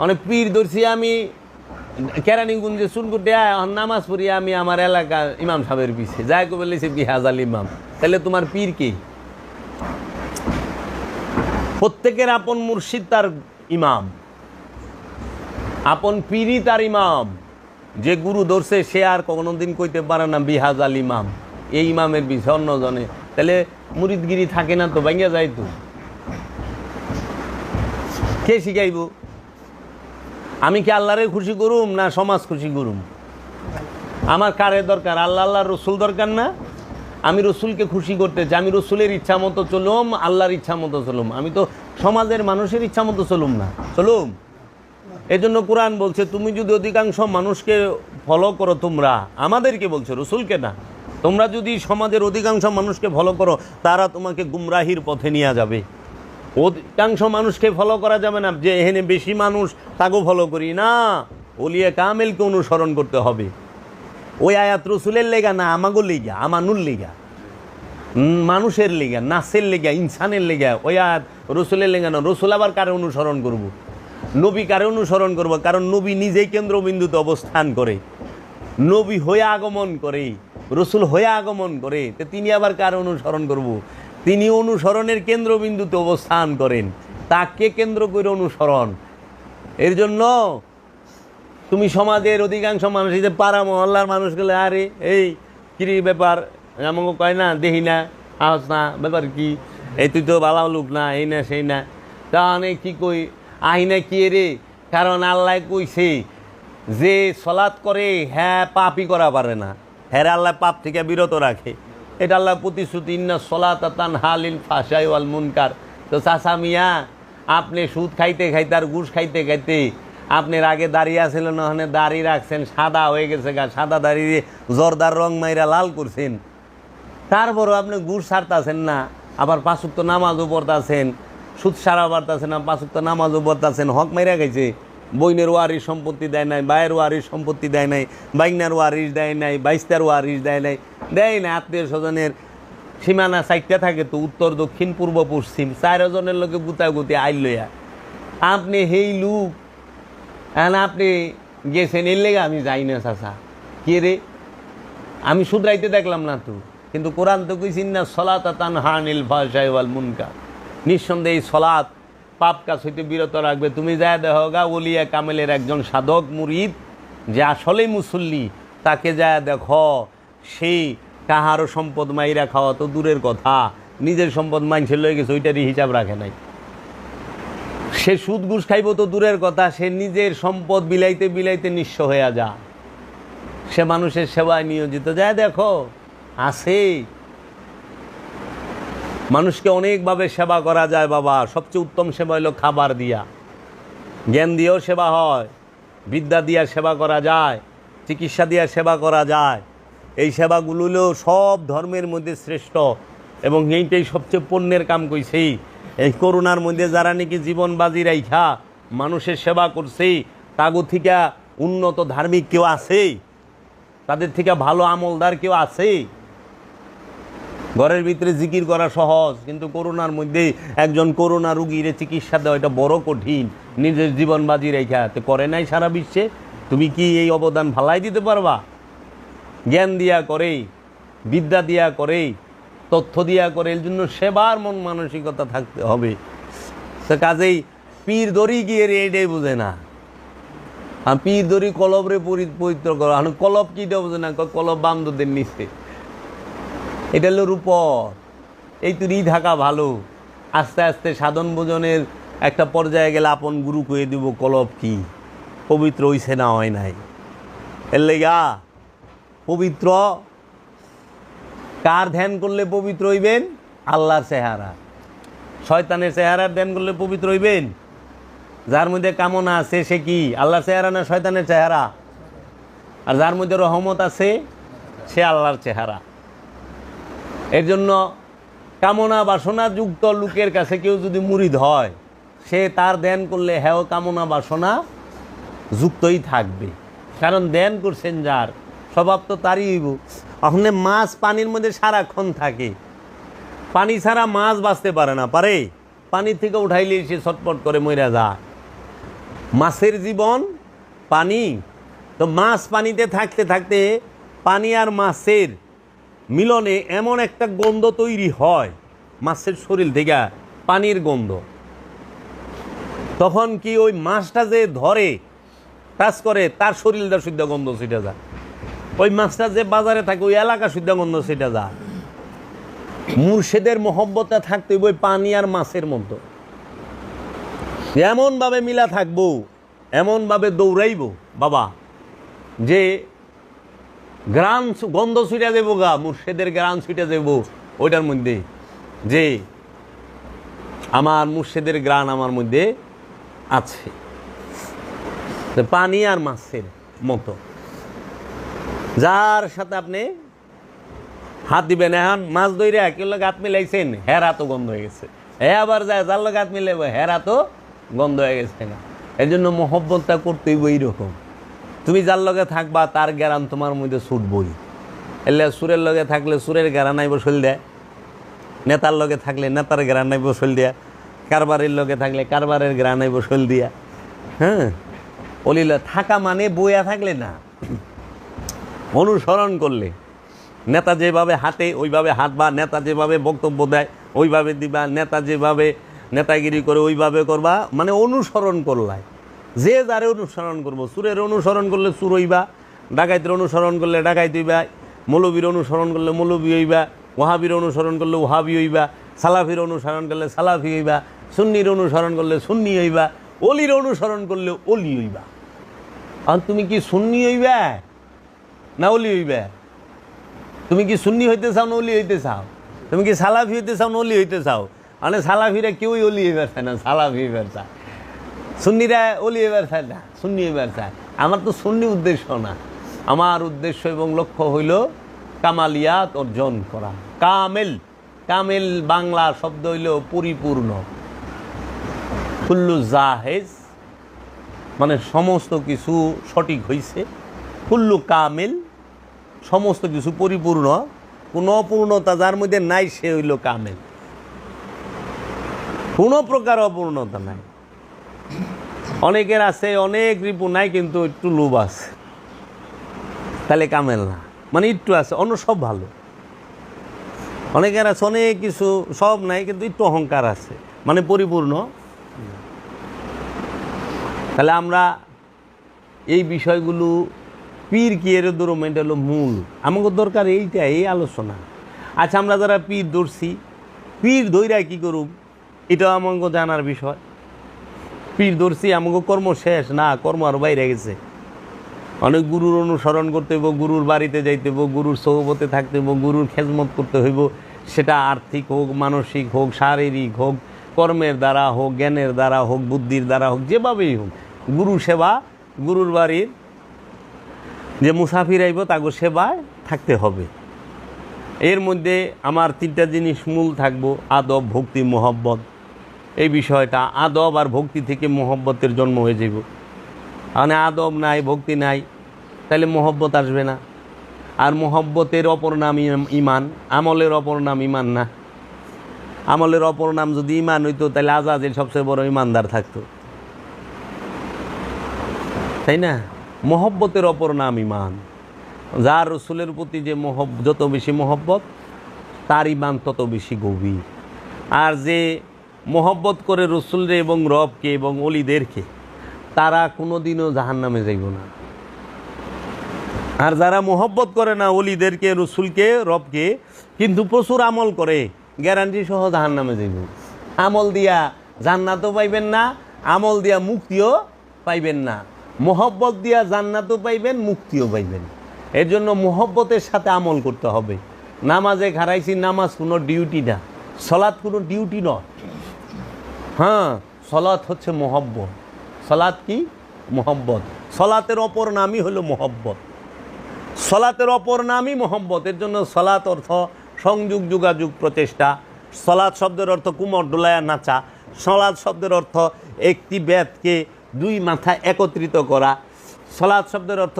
অনেক পীর ধরছি আমি কেরানীগঞ্জে চুনকুটে নামাজ পড়ি আমি আমার এলাকার ইমাম সাহেবের পিছে, যাই কবে লইছে কি হাজাল ইমাম। তাহলে তোমার পীর কে? প্রত্যেকের আপন মুর্শিদ তার ইমাম, আপন পীরই তার ইমাম। যে গুরু ধরছে সে আর কোনোদিন কইতে পারে না বিহাজাল ইমাম, এই ইমামের বিষয় অন্যজনে। তাহলে মুরিদগিরি থাকে না তো, ভাঙ্গা যায় তো। কে শিখাইব? আমি কি আল্লাহরে খুশি করুম না সমাজ খুশি করুম? আমার কারে দরকার? আল্লাহ, আল্লাহর রসুল দরকার না? আমি রসুলকে খুশি করতে চাই, আমি রসুলের ইচ্ছা মতো চলুম, আল্লাহর ইচ্ছা মতো চলুম, আমি তো সমাজের মানুষের ইচ্ছা মতো চলুম না, চলুম। এই জন্য কোরআন বলছে, তুমি যদি অধিকাংশ মানুষকে ফলো করো, তোমরা, আমাদেরকে বলছে, রসুলকে না, তোমরা যদি সমাজের অধিকাংশ মানুষকে ফলো করো, তারা তোমাকে গুমরাহির পথে নিয়ে যাবে। অধিকাংশ মানুষকে ফলো করা যাবে না, যে এখানে বেশি মানুষ তাকেও ফলো করি না, ওলিয়ে কামেলকে অনুসরণ করতে হবে। ওই আয়াত রসুলের লেগা না, আমাগোর লেগা, আমানুর লেগা, মানুষের লেগা, নাসের লেগা, ইনসানের লেগা। ওই আয়াত রসুলের লেগা না। রসুল আবার কারে অনুসরণ করব? নবী কারে অনুসরণ করব? কারণ নবী নিজেই কেন্দ্রবিন্দুতে অবস্থান করে, নবী হয়ে আগমন করে, রসুল হয়ে আগমন করে, তো তিনি আবার কার অনুসরণ করব? তিনি অনুসরণের কেন্দ্রবিন্দুতে অবস্থান করেন, তাকে কেন্দ্র করে অনুসরণ। এর জন্য তুমি সমাজের অধিকাংশ মানুষ, যে পাড়া মহল্লার মানুষগুলো, আরে এই কিরি ব্যাপার, আমাকে কয় না, দেখি না, আস না, ব্যাপার কি, এই তুই তো ভালো লোক না, এই না সেই না, তাহলে কি কই আহি না কি রে? কারণ আল্লাহ কইছে যে সলাৎ করে হ্যাঁ পাপই করা পারে না, হ্যাঁ আল্লাহ পাপ থেকে বিরত রাখে, এটা আল্লাহ প্রতিশ্রুতি, ইন্না সলাতা তানহা আনিল ফাহশাই ওয়াল মুনকার। তো চাচা মিয়া, আপনি সুদ খাইতে খাইতে আর ঘুষ খাইতে খাইতে আপনার আগে দাড়ি আছিল না, ওখানে দাড়ি রাখছেন, সাদা হয়ে গেছে গা, সাদা দাড়ি জর্দার রং মাইরা লাল করছেন, তারপরও আপনি ঘুষ ছাড়তেছেন না, আবার 5 ওয়াক্ত নামাজও পড়তেছেন, সুদ সারা বাড়তেছেন না, 5 ওয়াক্ত নামাজও পড়তেছেন, হক মাইরা গেছে, বইনের ওয়ারিশ সম্পত্তি দেয় নাই, ভাইয়ের ওয়ারিশ সম্পত্তি দেয় নাই, বাইনার ওয়ারিশ দেয় নাই, বাইস্তার ওয়ারিশ দেয় নাই, দেয় না। আত্মীয় স্বজনের সীমানা 4টা থাকে তো, উত্তর দক্ষিণ পূর্ব পশ্চিম, 4 জনের লোকে গুতাগুতি আইল লইয়া, আপনি হেই লুক, এখন আপনি গেছেন, এর লেগে আমি যাই না চাচা। কে রে? আমি শুধরাইতে দেখলাম না তো, কিন্তু কোরআন তো কইছিন না সলাত তানহা আনিল ফাহশাই ওয়াল মুনকার, নিঃসন্দেহে সলাৎ পাপ কাজ হইতে বিরত রাখবে। তুমি যা দেখোগা ওলিয়া কামেলের একজন সাধক মুরিদ যে আসলেই মুসল্লি, তাকে যা দেখো সেই কাহারও সম্পদ মাইরা খাওয়া তো দূরের কথা, নিজের সম্পদ মাইনছে লয়ে গেছে ওইটারই হিসাব রাখে নাই। সে সুদ ঘুষ খাইব তো দূরের কথা, সে নিজের সম্পদ বিলাইতে বিলাইতে নিঃস্ব হইয়া যা, সে মানুষের সেবায় নিয়োজিত। যা দেখো আছে, মানুষকে অনেকভাবে সেবা করা যায় বাবা। সবচেয়ে উত্তম সেবা হলো খাবার দিয়া, জ্ঞান দিয়েও সেবা হয়, বিদ্যা দিয়া সেবা করা যায়, চিকিৎসা দিয়া সেবা করা যায়। এই সেবাগুলো হলো সব ধর্মের মধ্যে শ্রেষ্ঠ, এবং এইটাই সবচেয়ে পুণ্যের কাম কইছি। এই করোনার মধ্যে যারা নাকি জীবন বাজি রাইখা মানুষের সেবা করছে, তাগো থেকে উন্নত ধার্মিক কেউ আছে? তাদের থেকে ভালো আমলদার কেউ আছে? ঘরের ভিতরে জিকির করা সহজ, কিন্তু করোনার মধ্যে একজন করোনা রুগীর চিকিৎসা দেওয়া এটা বড় কঠিন। নিজের জীবন বাজি রেখা তো করে নাই সারা বিশ্বে, তুমি কি এই অবদান ভালাই দিতে পারবা? জ্ঞান দিয়া করে, বিদ্যা দিয়া করে, তথ্য দিয়া করে, এর জন্য সেবার মন মানসিকতা থাকতে হবে। সে কাজেই পীর দড়ি গিয়ে এটাই বোঝে না, পীর দড়ি কলবরে পবিত্র করো, কলব কিটা বোঝে না, কলব বান্ধবদের নিচে, এটা হলো রূপর। এই তুই থাকা ভালো, আস্তে আস্তে সাধন ভোজনের একটা পর্যায়ে গেলে আপন গুরু কয়ে দিব কলব কি পবিত্র হইছে না হয় নাই। এর লেগা পবিত্র কার ধ্যান করলে পবিত্র হইবেন? আল্লাহর চেহারা। শয়তানের চেহারার ধ্যান করলে পবিত্র হইবেন? যার মধ্যে কামনা আছে সে কি আল্লাহর চেহারা না শয়তানের চেহারা? আর যার মধ্যে রহমত আছে সে আল্লাহর চেহারা। এর জন্য কামনা বাসনা যুক্ত লোকের কাছে কেউ যদি মুরিদ হয়, সে তার ধ্যান করলে হ্যাঁ কামনা বাসনা যুক্তই থাকবে, কারণ ধ্যান করছেন যার স্বভাব তো তারই হইব। ওখানে মাছ পানির মধ্যে সারাক্ষণ থাকে, পানি ছাড়া মাছ বাঁচতে পারে না, পারে? পানির থেকে উঠাইলে সে ছটপট করে মরে যায়। মাছের জীবন পানি, তো মাছ পানিতে থাকতে থাকতে পানি আর মাছের মিলনে এমন একটা গন্ধ তৈরি হয় মাছের শরীর থেকে, পানির গন্ধ। তখন কি ওই মাছটা যে ধরে টাচ করে তার শরীরটা শুদ্ধ গন্ধ ছিটে যায়, ওই মাছটা যে বাজারে থাকে ওই এলাকা শুদ্ধ গন্ধ ছিটে যায়। মুর্শিদের মহব্বতটা থাকতে ওই পানি আর মাছের মতো এমনভাবে মিলা থাকবো, এমনভাবে দৌড়াইব বাবা যে গ্রাম গন্ধ ছুটে দেবো গা, মুর্শিদের গ্রাম ছুটে দেবো ওইটার মধ্যে, যে আমার মুর্শিদের গ্রাম আমার মধ্যে আছে। পানি আর মাছের মতো, যার সাথে আপনি হাত দিবেন, এখন মাছ ধরে কেউ লোক হাত মিলাইছেন, হেরা তো গন্ধ হয়ে গেছে, হ্যাঁ আবার যায় যার লোক হাত মিলাইব, হেরা তো গন্ধ হয়ে গেছে না। এই জন্য মহব্বতটা করতেই এইরকম, তুমি যার লগে থাকবা তার গ্যারান তোমার মধ্যে ছুটবই। এলে সুরের লগে থাকলে সুরের গ্যারান নাই বসল দেয়, নেতার লগে থাকলে নেতার গ্যারান নাই বসল দেয়া, কারবারের লগে থাকলে কারবারের গ্যারান নাই বসল দিয়া। হ্যাঁ, অলিল থাকা মানে বইয়া থাকলে না, অনুসরণ করলে। নেতা যেভাবে হাঁটে ওইভাবে হাঁটবা, নেতা যেভাবে বক্তব্য দেয় ওইভাবে দিবা, নেতা যেভাবে নেতাগিরি করে ওইভাবে করবা, মানে অনুসরণ করলাই। যে যারে অনুসরণ করবো, সুরের অনুসরণ করলে সুর হইবা, ডাকাইতের অনুসরণ করলে ডাকাইত হইবা, মৌলবীর অনুসরণ করলে মৌলবী হইবা, ওহাবির অনুসরণ করলে ওহাবি হইবা, সালাফির অনুসরণ করলে সালাফি হইবা, সুন্নির অনুসরণ করলে সুন্নি হইবা, অলির অনুসরণ করলে অলি হইবা। আর তুমি কি সুন্নি হইবা না অলি হইবা? তুমি কি সুন্নি হইতে চাও না অলি হইতে চাও? তুমি কি সালাফি হইতে চাও না অলি হইতে চাও? মানে সালাফিরা কেউই অলি হইবার চায় না, সালাফি হইবার চায়। সুন্নিরা অলি হইবার চায় না, সুন্নি হইবার চায়। আমার তো সুন্নি উদ্দেশ্য না, আমার উদ্দেশ্য এবং লক্ষ্য হইল কামালিয়াত অর্জন করা। কামেল, কামেল বাংলা শব্দ হইল পরিপূর্ণ। কুল্লু জাহেজ মানে সমস্ত কিছু সঠিক হইছে, কুল্লু কামেল সমস্ত কিছু পরিপূর্ণ, কোনো অপূর্ণতা যার মধ্যে নাই সে হইল কামেল। কোনো প্রকার অপূর্ণতা নাই। অনেকের আছে অনেক রিপু নাই কিন্তু একটু লোভ আছে, তাহলে কামেল না। মানে একটু আছে, অন্য সব ভালো। অনেকের আছে অনেক কিছু, সব নাই কিন্তু একটু অহংকার আছে, মানে পরিপূর্ণ। তাহলে আমরা এই বিষয়গুলো পীর কি এর ধরুম, এটা হলো মূল আমাকে দরকার, এইটা এই আলোচনা। আচ্ছা, আমরা যারা পীর ধরছি, পীর ধৈরা কী করুম, এটাও আমাকে জানার বিষয়। পীর ধরছি, আমাকে কর্ম শেষ না, কর্ম আরও বাইরে গেছে। অনেক গুরুর অনুসরণ করতে হইব, গুরুর বাড়িতে যাইতে হইব, গুরুর সহবতে থাকতে হইব, গুরুর খেজমত করতে হইব। সেটা আর্থিক হোক, মানসিক হোক, শারীরিক হোক, কর্মের দ্বারা হোক, জ্ঞানের দ্বারা হোক, বুদ্ধির দ্বারা হোক, যেভাবেই হোক গুরু সেবা, গুরুর বাড়ির যে মুসাফির আইব তাকে সেবায় থাকতে হবে। এর মধ্যে আমার 3টা জিনিস মূল থাকবো: আদব, ভক্তি, মোহব্বত। এই বিষয়টা আদব আর ভক্তি থেকে মোহব্বতের জন্ম হয়ে যাব। মানে আদব নাই, ভক্তি নাই, তাহলে মোহব্বত আসবে না। আর মোহব্বতের অপর নাম ইমান, আমলের অপর নাম ইমান না। আমলের অপর নাম যদি ইমান হইতো, তাহলে আজাজিল সবচেয়ে বড় ইমানদার থাকতো, তাই না? মোহব্বতের অপর নাম ইমান। যার রসুলের প্রতি যে যত বেশি মোহব্বত, তার ইমান তত বেশি গভীর। আর যে মোহব্বত করে রসুলরে এবং রবকে এবং অলিদেরকে, তারা কোনোদিনও জাহান্নামে যাইব না। আর যারা মোহব্বত করে না অলিদেরকে, রসুলকে, রবকে, কিন্তু প্রচুর আমল করে, গ্যারান্টি সহ জাহান্নামে যাইব। আমল দিয়া জান্নাতও পাইবেন না, আমল দিয়া মুক্তিও পাইবেন না। মোহব্বত দিয়া জান্নাতও পাইবেন, মুক্তিও পাইবেন। এর জন্য মোহব্বতের সাথে আমল করতে হবে। নামাজে খারাইছি, নামাজ কোনো ডিউটি না, সলাৎ কোনো ডিউটি নয়। হ্যাঁ, সলাৎ হচ্ছে মোহব্বত। সলাৎ কি? মোহব্বত। সলাতের অপর নামই হলো মোহব্বত। সলাতের অপর নামই মোহব্বত। এর জন্য সলাৎ অর্থ সংযোগ, যোগাযোগ, প্রচেষ্টা। সলাৎ শব্দের অর্থ কুমর ডোলায়া নাচা। সলাৎ শব্দের অর্থ একটি বেদকে 2 মাথা একত্রিত করা। সলাৎ শব্দের অর্থ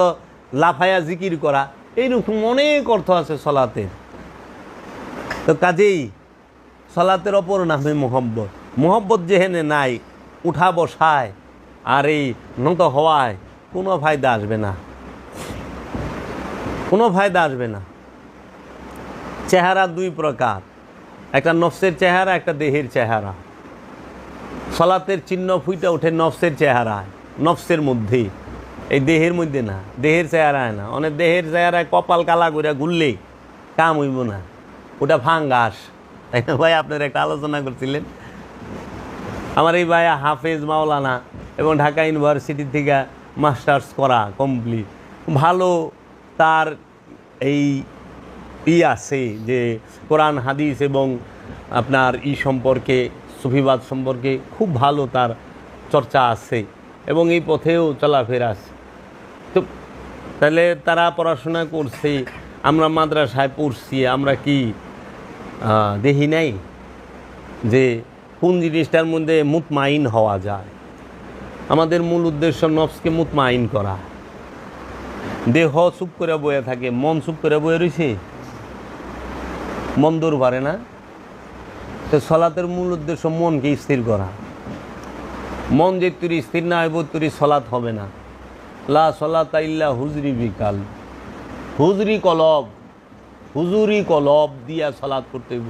লাফায়া জিকির করা। এইরকম অনেক অর্থ আছে সলাতের। তো কাজেই সলাতের অপর নামে মোহব্বত। মোহব্বত যেহেনে নাই, উঠা বসায় আর এই নত হওয়ায় কোনো ফায়দা আসবে না, কোনো ফায়দা আসবে না। চেহারা 2 প্রকার, একটা নফসের চেহারা, একটা দেহের চেহারা। সলাতের চিহ্ন ফুইটা ওঠে নফসের চেহারায়, নফসের মধ্যে, এই দেহের মধ্যে না, দেহের চেহারায় না। অনেক দেহের চেহারায় কপাল কালা করে ঘুরলে কাম হইব না, ওটা ফাঙ্গাস, তাই না ভাই? আপনারা একটা আলোচনা করছিলেন। আমার এই ভাই হাফেজ, মাওলানা এবং ঢাকা ইউনিভার্সিটি থেকে মাস্টার্স করা কমপ্লিট, ভালো তার এই আছে যে কোরআন হাদিস এবং আপনার সম্পর্কে, সুফিবাদ সম্পর্কে খুব ভালো তার চর্চা আছে এবং এই পথেও চলাফেরা আছে। তো তাহলে তারা পড়াশোনা করছে, আমরা মাদ্রাসায় পড়ছি, আমরা কি দেখি নাই যে কোন জিনিসটার মধ্যে মুতমাইন হওয়া যায়? আমাদের মূল উদ্দেশ্য নফসকে মুতমাইন করা। দেহ চুপ করে বয়ে থাকে, মন চুপ করে বয়ে রয়েছে, মন দৌড় পারে না। তো সলাতের মূল উদ্দেশ্য মনকে স্থির করা। মন যে তুই স্থির না হইব, তুই সলাত হবে না। লা সলাতা ইল্লা হুজরি বিকাল, হুজরি কলব, হুজুরি কলব দিয়া সলাত করতে হইব।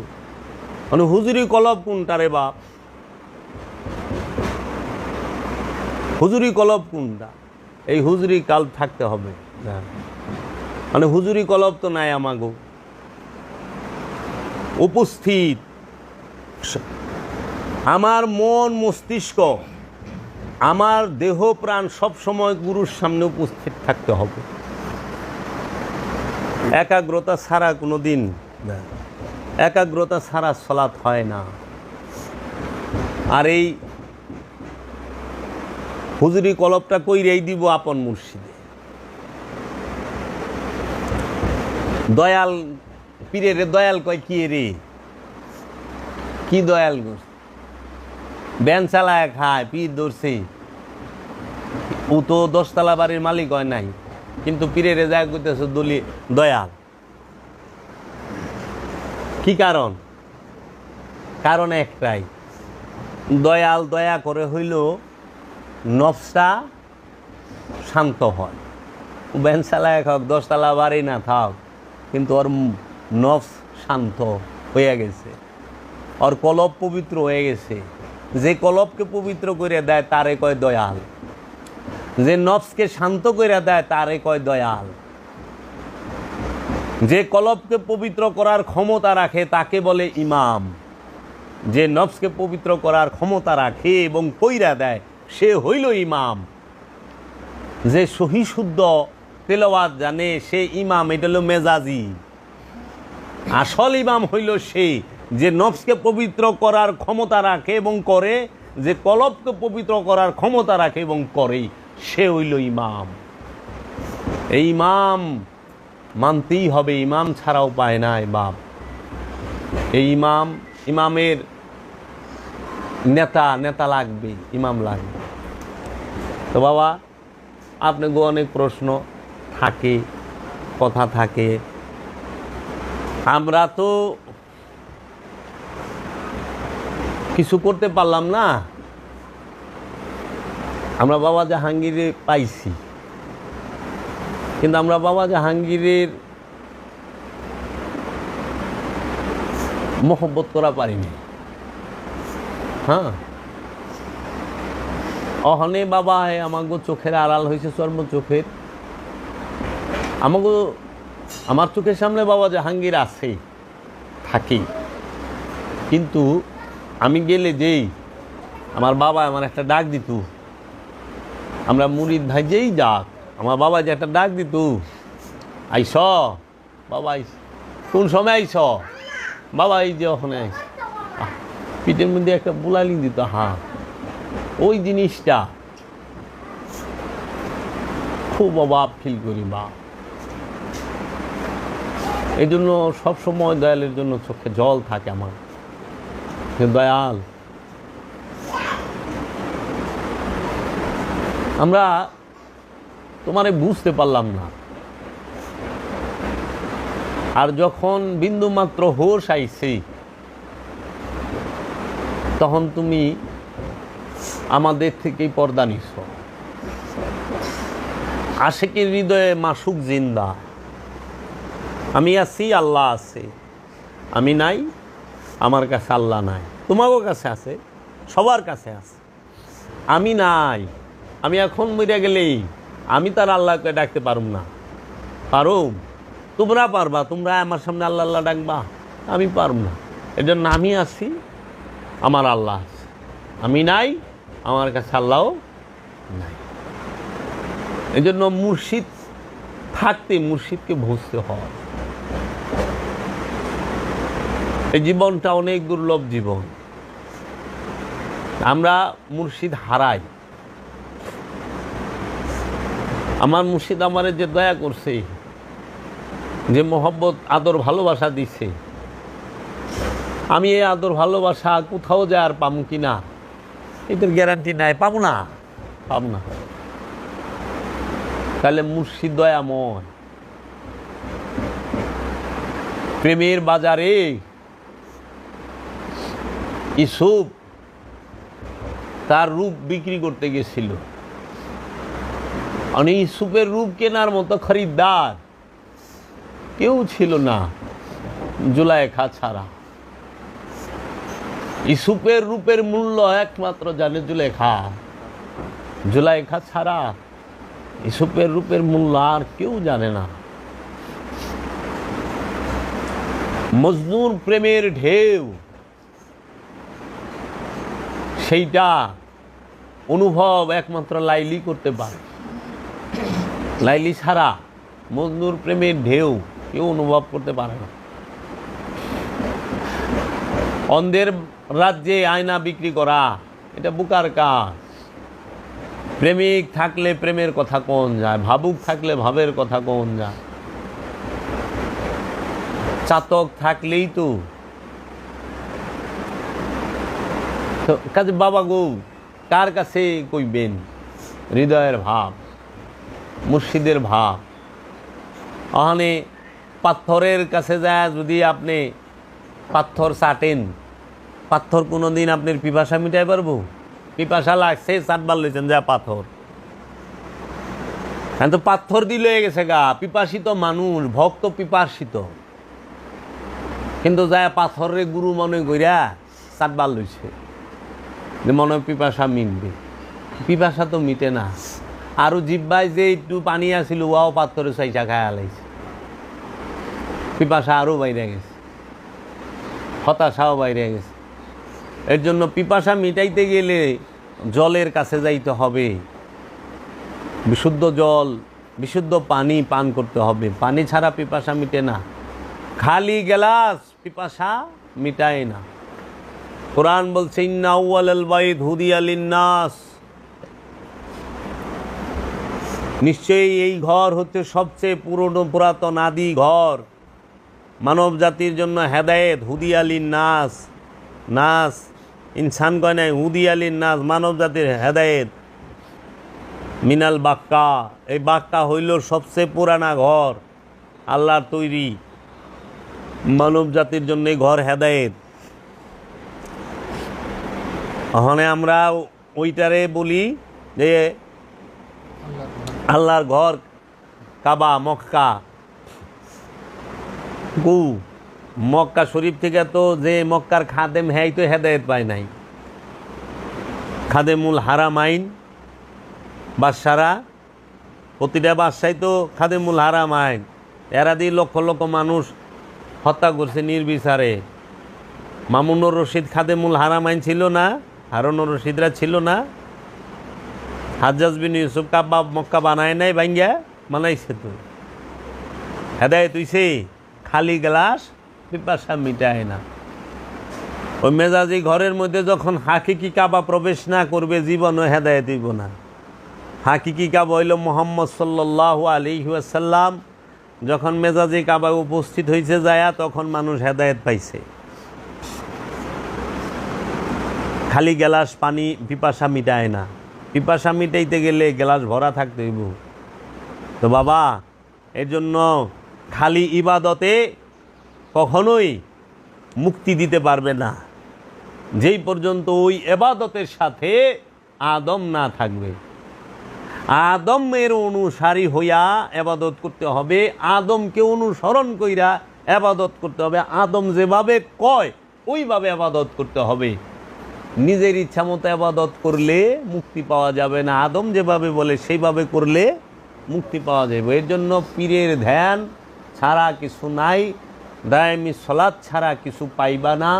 মানে হুজুরি কলব কোনটা রে বাপ? হুজুরি কলব কোনটা? এই হুজুরি কাল থাকতে হবে। মানে হুজুরি কলব তো নাই আমাগো, উপস্থিত আমার মন, মস্তিষ্ক, আমার দেহ, প্রাণ সব সময় গুরুর সামনে উপস্থিত থাকতে হবে। একাগ্রতা ছাড়া কোনো দিন, একাগ্রতা ছাড়া সলাৎ হয় না। আর এই হুজুরি কলবটা কইরেই দিব আপন মুর্শিদে। দয়াল পীরের দয়াল কয় কি রে? কি দয়াল গো? ব্যান চালায় খায়, পীর ধরছে। ও তো 10 তলা বাড়ির মালিক হয় নাই, কিন্তু পীরের যায় করতেছে দয়াল। কি কারণ? কারণ একটাই, দয়াল দয়া করে হইল নফসটা শান্ত হয়। ব্যান চালায় খাক, 10 তলা বাড়ি না থাক, কিন্তু ওর নফস শান্ত হয়ে গেছে, ওর কলব পবিত্র হয়ে গেছে। যে কলবকে পবিত্র করে দেয় তারে কয় দয়াল, যে নফসকে শান্ত করে দেয় তারে কয় দয়াল। যে কলবকে পবিত্র করার ক্ষমতা রাখে তাকে বলে ইমাম। যে নফসকে পবিত্র করার ক্ষমতা রাখে এবং কইরা দেয় সে হইল ইমাম। যে সহি শুদ্ধ তেলাওয়াত জানে সে ইমাম, এটা হলো মেজাজি। আসল ইমাম হইল সে যে নফসকে পবিত্র করার ক্ষমতা রাখে এবং করে, যে কলবকে পবিত্র করার ক্ষমতা রাখে এবং করে, সে হইল ইমাম। এই ইমাম মানতেই হবে, ইমাম ছাড়া উপায় নাই বাপ। এই ইমামের নেতা লাগবে, ইমাম লাগবে। তো বাবা, আপনাকে অনেক প্রশ্ন থাকে, কথা থাকে। আমরা তো কিছু করতে পারলাম না। আমরা বাবা জাহাঙ্গীরে পাইছি, কিন্তু আমরা বাবা জাহাঙ্গীরের মোহব্বত করা পারিনি। হ্যাঁ, অহনে বাবা আমাকে চোখের আড়াল হয়েছে, চর্ম চোখের। আমার চোখের সামনে বাবা জাহাঙ্গীর আছে, থাকি, কিন্তু আমি গেলে যেই আমার বাবা আমার একটা ডাক দিত, আমরা মুরিদ ভাই যেই যাক, আমার বাবা যে একটা ডাক দিত, আইস বাবা, আইস। কোন সময় আইস বাবা? এই যে ওখানে আইস। পিঠের মধ্যে একটা বুলালি দিত। হ্যাঁ, ওই জিনিসটা খুব অভাব ফিল করি বা। এই জন্য সবসময় দয়ালের জন্য চোখে জল থাকে আমার। দয়াল, আমরা তোমারে বুঝতে পারলাম না, আর যখন বিন্দুমাত্র হোশ আইছে তখন তুমি আমাদের থেকেই পর্দা নিছ। আশিকের হৃদয়ে মাসুক জিন্দা। আমি আছি, আল্লাহ আছে। আমি নাই, আমার কাছে আল্লাহ নাই। তোমারও কাছে আছে, সবার কাছে আছে। আমি নাই, আমি এখন মরে গেলেই আমি তার আল্লাহকে ডাকতে পারুম না। পারুম? তোমরা পারবা, তোমরা আমার সামনে আল্লাহ আল্লাহ ডাকবা, আমি পারুম না। এর জন্য আমি আছি, আমার আল্লাহ আছে। আমি নাই, আমার কাছে আল্লাহও নাই। এই জন্য মুর্শিদ থাকতে মুর্শিদকে বুঝতে হয়। এই জীবনটা অনেক দুর্লভ জীবন। আমরা মুর্শিদ হারাই। আমার মুর্শিদ আমারে যে দয়া করছে, যে মোহব্বত আদর ভালোবাসা দিছে, আমি এই আদর ভালোবাসা কোথাও যায় আর পাবো কি না এটার গ্যারান্টি নাই। পাবো না। তাহলে মুর্শিদ দয়াময়। প্রেমের বাজারে ইউসুফ তার রূপ বিক্রি করতে গেছিল, আর ইউসুফের রূপ কেনার মতো খরিদ্দার কেউ ছিল না জুলাইখা ছাড়া। ইউসুফের রূপের মূল্য একমাত্র জানে জুলেখা। জুলাইখা ছাড়া ইউসুফের রূপের মূল্য আর কেউ জানে না। মজনুর প্রেমের ঢেউ, সেইটা অনুভব একমাত্র লাইলি করতে পারে। লাইলি ছাড়া মজনুর প্রেমের ঢেউ কেউ অনুভব করতে পারে না। অন্ধের রাজ্যে আয়না বিক্রি করা এটা বোকার কাজ। প্রেমিক থাকলে প্রেমের কথা কোন যায়, ভাবুক থাকলে ভাবের কথা কোন যায়। চাতক থাকলেই তো কাজে বাবা গো কার কাছে কইবেন হৃদয়ের ভাব, মুর্শিদের ভাব। ওখানে পাথরের কাছে যায় যদি আপনি পাথর চাটেন, পাথর কোনো দিন আপনার পিপাসা মিটাই পারবো? পিপাসা লাগছে, চাটবার লইছেন যা পাথর। এখন তো পাথর দিল হয়ে গেছে গা, পিপাসিত মানুষ, ভক্ত পিপাসিত, কিন্তু যায় পাথরের গুরু মনে কইরা চাটবার লইছে যে মনে হয় পিপাসা মিটবে। পিপাসা তো মিটে না। আরও জিব্বায় যে একটু পানি আসিল ওয়াও পাথরে চাইচা খায় আলাইছে, পিপাসা আরও বাইরে গেছে, হতাশাও বাইরে গেছে। এর জন্য পিপাসা মিটাইতে গেলে জলের কাছে যাইতে হবে, বিশুদ্ধ জল, বিশুদ্ধ পানি পান করতে হবে। পানি ছাড়া পিপাসা মিটে না, খালি গ্লাস পিপাসা মিটায় না। কোরআন বলছে ইন্না আউয়ালাল বাইত হুদিয়া লিন্নাস, নিশ্চয়ই এই ঘর হচ্ছে সবচেয়ে পুরাতন আদি ঘর, মানব জাতির জন্য হেদায়েত। হুদিয়া লিন্নাস, নাস ইনসান কয় নাই, হুদিয়া লিন্নাস মানব জাতির হেদায়েত। মিনাল বাক্কা, এই বাক্কা হইল সবচেয়ে পুরানা ঘর, আল্লাহর তৈরি, মানব জাতির জন্য এই ঘর হেদায়েত। ওখানে আমরা ওইটারে বলি যে আল্লাহর ঘর কাবা, মক্কা। মক্কা শরীফ থেকে তো যে মক্কার খাদেম হ্যাঁ তো হেদায়েত পায় নাই। খাদেমুল হারামাইন বাদশারা, প্রতিটা বাদশাই তো খাদেমুল হারামাইন, এরা দিয়ে লক্ষ লক্ষ মানুষ হত্যা করছে নির্বিচারে। মামুনুর রশিদ খাদেমুল হারামাইন ছিল না? হারুনুর রশিদরা ছিল না? হাজ্জাজ বিন ইউসুফ কাবা মক্কা বানায় নাই, ভাঙ্গা বানাইছে তো। হেদায়েত হইছে, খালি গ্লাস পিপাসা মিটায় না। ওই মেজাজি ঘরের মধ্যে যখন হাকিকি কাবা প্রবেশ না করবে জীবনও হেদায়েত হইব না। হাকিকি কাবা হইল মুহাম্মদ সাল্লাল্লাহু আলাইহি ওয়াসাল্লাম, যখন মেজাজি কাবা উপস্থিত হয়েছে যায়া তখন মানুষ হেদায়েত পাইছে। খালি গ্লাস পানি পিপাসা মিটায় না, পিপাসা মিটাইতে গেলে গ্লাস ভরা থাকতে হইব। তো বাবা, এর জন্য খালি ইবাদতে কখনোই মুক্তি দিতে পারবে না, যেই পর্যন্ত ওই ইবাদতের সাথে আদম না থাকবে। আদমের অনুসারী হইয়া ইবাদত করতে হবে, আদমকে অনুসরণ কইরা ইবাদত করতে হবে। আদম যেভাবে কয় ওইভাবে ইবাদত করতে হবে। নিজের ইচ্ছা মতো ইবাদত করলে মুক্তি পাওয়া যাবে না, আদম যেভাবে বলে সেইভাবে করলে মুক্তি পাওয়া যাবে। এর জন্য পীরের ধ্যান ছাড়া কিছু নাই, দায়মি সলাৎ ছাড়া কিছু পাইবা না।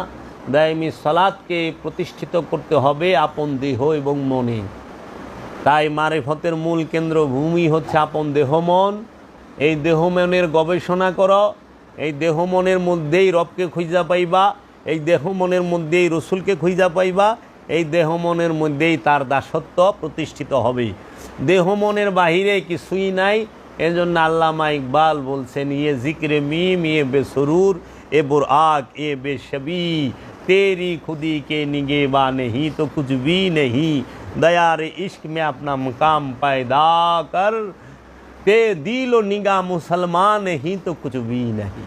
দায়মি সলাৎকে প্রতিষ্ঠিত করতে হবে আপন দেহ এবং মনে। তাই মারিফতের মূল কেন্দ্র ভূমি হচ্ছে আপন দেহ মন। এই দেহ মনের গবেষণা করো, এই দেহ মনের মধ্যেই রবকে খুঁজা পাইবা, এই দেহ মনের মধ্যেই রসুলকে খুঁজা পাইবা, এই দেহ মনের মধ্যেই তার দাসত্ব প্রতিষ্ঠিত হবে। দেহ মনের বাহিরে কিছুই নাই। এজন্য আল্লামা ইকবাল বলছেন ইয়ে জিক্রে মিম ইয়ে বেসরুর এ বুরআক এ বেশবি, তেরি খুদি কে নিগেবা नहीं तो कुछ भी नहीं, दयार इश्क में अपना मकाम पैदा कर, ते दिल ও নিগাহ মুসলমান नहीं तो कुछ भी नहीं।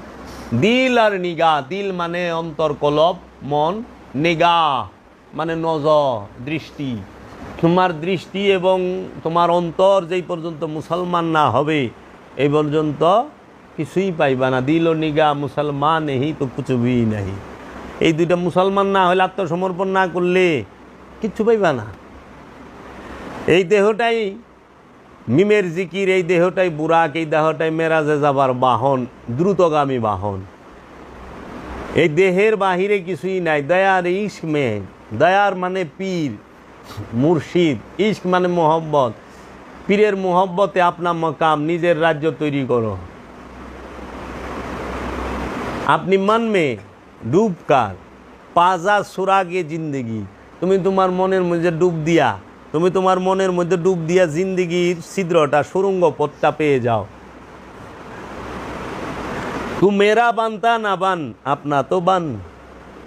দিল আর নিগাহ, দিল মানে অন্তর কলব মন, নিগাহ মানে নজর দৃষ্টি। তোমার দৃষ্টি এবং তোমার অন্তর যেই পর্যন্ত মুসলমান না হবে এই পর্যন্ত কিছুই পাইবা না। দিল ও নিগাহ মুসলমান নেই তো কুছ ভি নেই। এই দুইটা মুসলমান না হলে, আত্মসমর্পণ না করলে কিচ্ছু পাইবা না। এই দেহটাই মিমের জিকির, এই দেহটাই বুরাক, এই দেহটাই মেরাজে যাবার বাহন, দ্রুতগামী বাহন। এই দেহের বাহিরে কিছুই নাই। দয়ার ইশক মে, দয়ার মানে পীর মুর্শিদ, ইশক মানে মোহব্বত। পীরের মোহব্বতে আপনার মকাম, নিজের রাজ্য তৈরি করো। আপনি মন মে ডুবকার পাজা সুরাগে জিন্দগি, তুমি তোমার মনের মধ্যে ডুব দিয়া, তুমি তোমার মনের মধ্যে ডুব দিয়া জিন্দগির ছিদ্রটা, সুরঙ্গ পথটা পেয়ে যাও। তু মেরা বানতা না বান আপনা তো বান,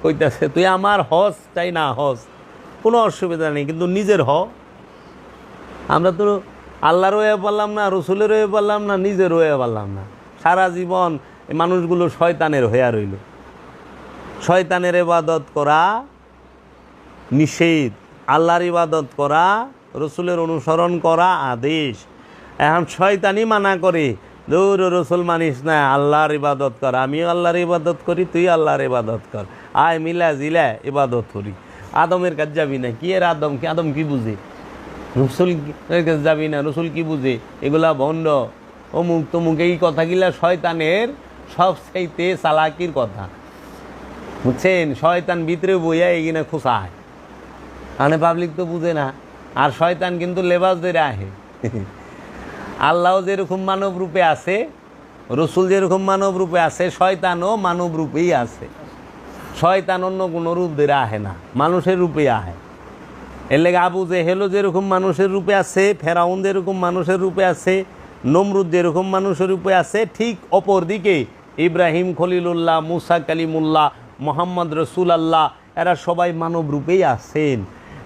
কইতাছে তুই আমার হস চাই না হস, কোনো অসুবিধা নেই, কিন্তু নিজের হ। আমরা তো আল্লাহর হয়ে পারলাম না, রসুলের হয়ে পারলাম না, নিজের হয়ে পারলাম না। সারা জীবন এই মানুষগুলো শয়তানের হইয়া রইল। শয়তানের ইবাদত করা নিষেধ, আল্লাহর ইবাদত করা, রসুলের অনুসরণ করা আদেশ। এখন শয়তানি মানা করে, দৌড় রসুল মানিস না, আল্লাহর ইবাদত কর, আমিও আল্লাহর ইবাদত করি, তুই আল্লাহর ইবাদত কর, আয় মিলা জিলা ইবাদত করি। আদমের কাছে যাবি না, কি এর আদম, কি আদম কি বুঝে? রসুল কাছে যাবি না, রসুল কি বুঝে? এগুলা ভণ্ড, অমুক তমুক, এই কথাগুলা শয়তানের সবচাইতে চালাকির কথা, বুঝছেন? শয়তান ভিতরে বইয়া এগিনা খোঁচায়, মানে পাবলিক তো বুঝে না। আর শয়তান কিন্তু লেবাস ধরে আহে। আল্লাহ যেরকম মানব রূপে আছে, রসুল যেরকম মানব রূপে আছে, শয়তানও মানব রূপেই আছে। শয়তান অন্য কোনো রূপ ধরে আহে না, মানুষের রূপে আহে। এর লেগে আবু জেহেলও যেরকম মানুষের রূপে আছে, ফেরাউন যেরকম মানুষের রূপে আছে, নমরুদ যেরকম মানুষের রূপে আছে, ঠিক অপর দিকে ইব্রাহিম খলিলুল্লাহ, মুসা কালিমুল্লাহ, মোহাম্মদ রসুল আল্লাহ, এরা সবাই মানব রূপেই আছেন।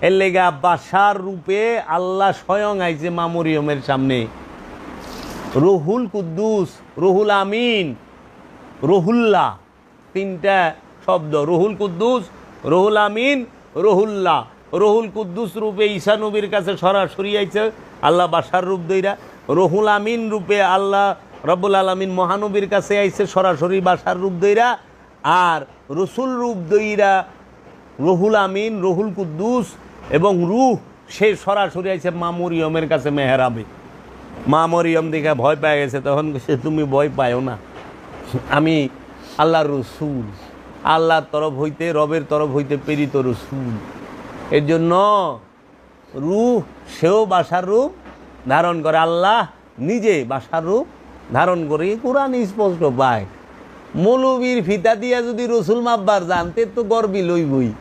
এর লেগা বাসার রূপে আল্লাহ স্বয়ং আইছে মা মরিয়মের সামনে। রুহুল কুদ্দুস, রুহুল আমিন, রুহুল্লাহ, তিনটা শব্দ, রুহুল কুদ্দুস, রুহুল আমিন, রুহুল্লাহ। রুহুল কুদ্দুস রূপে ঈসা নবীর কাছে সরাসরি আইছে আল্লাহ বাসার রূপ দইরা। রুহুল আমিন রূপে আল্লাহ রব্বুল আলামিন মহানবীর কাছে আইছে সরাসরি বাসার রূপ দইরা। আর রসুল রূপ দইরা রুহুল আমিন, রুহুল কুদ্দুস এবং রূহ, সে সরাসরি আইছে মা মরিয়মের কাছে মেহরাবে। মা মরিয়ম দেখে ভয় পেয়ে গেছে, তখন সে তুমি ভয় পাও না, আমি আল্লাহর রসুল, আল্লাহর তরফ হইতে, রবের তরফ হইতে প্রেরিত রসুল। এর জন্য রূহ, সেও বাসার রূপ ধারণ করে, আল্লাহ নিজে বাসার রূপ ধারণ করে। কোরআন স্পষ্ট পায়। মৌলবীর ফিতা দিয়া যদি রসুল মাপবার জানতে তো গর্বি লইবই।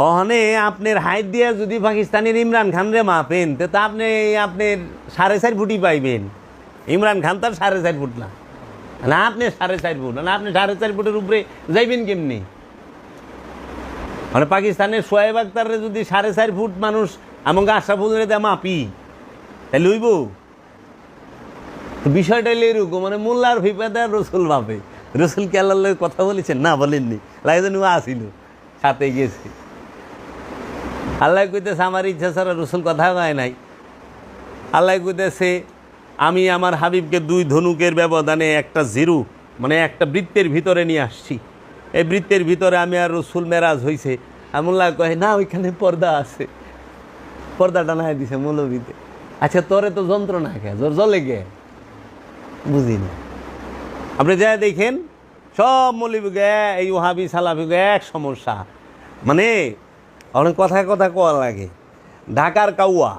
ওখানে আপনার হাইট দিয়া যদি পাকিস্তানের ইমরান খান রে মাপেন, তো আপনি আপনার 4.5 ফুটই পাইবেন। ইমরান খান তার 4.5 ফুট না, না আপনি 4.5 ফুট, না আপনি 4.5 ফুটের উপরে যাইবেন কেমনি? মানে পাকিস্তানের শোয়েব আখতারে যদি 4.5 ফুট মানুষ আমাকে আশরাফুল রে মাপি, তাহলে লইব? বিষয়টা এরকম, মানে মোল্লার ফিফাতে রসুল মাপে। রসুল কে আল্লাহ কথা বলেছেন? না বলেননি, লাগে আসিল, সাথে গেছে। আল্লাহ কইতেছে আমার ইচ্ছা ছাড়া রসুল কথা কয় নাই। আল্লাহ কইতেছে আমি আমার হাবিবকে 2 ধনুকের ব্যবধানে একটা জিরু, মানে একটা বৃত্তের ভিতরে নিয়ে আসছি। এই বৃত্তের ভিতরে আমি আর রসুল মেরাজ হয়েছে। আমুল্লাহ কয় না, ওইখানে পর্দা আছে, পর্দাটা না দিছে মৌলবীতে। আচ্ছা তোরে তো যন্ত্রণা খেয়ে জোর জলে গে, বুঝি না। আপনি যা দেখেন সব মৌলবী গে, এই ওহাবি সালাফি গে এক সমস্যা, মানে অনেক কথায় কথা কোয়া লাগে। ঢাকার কাউয়া,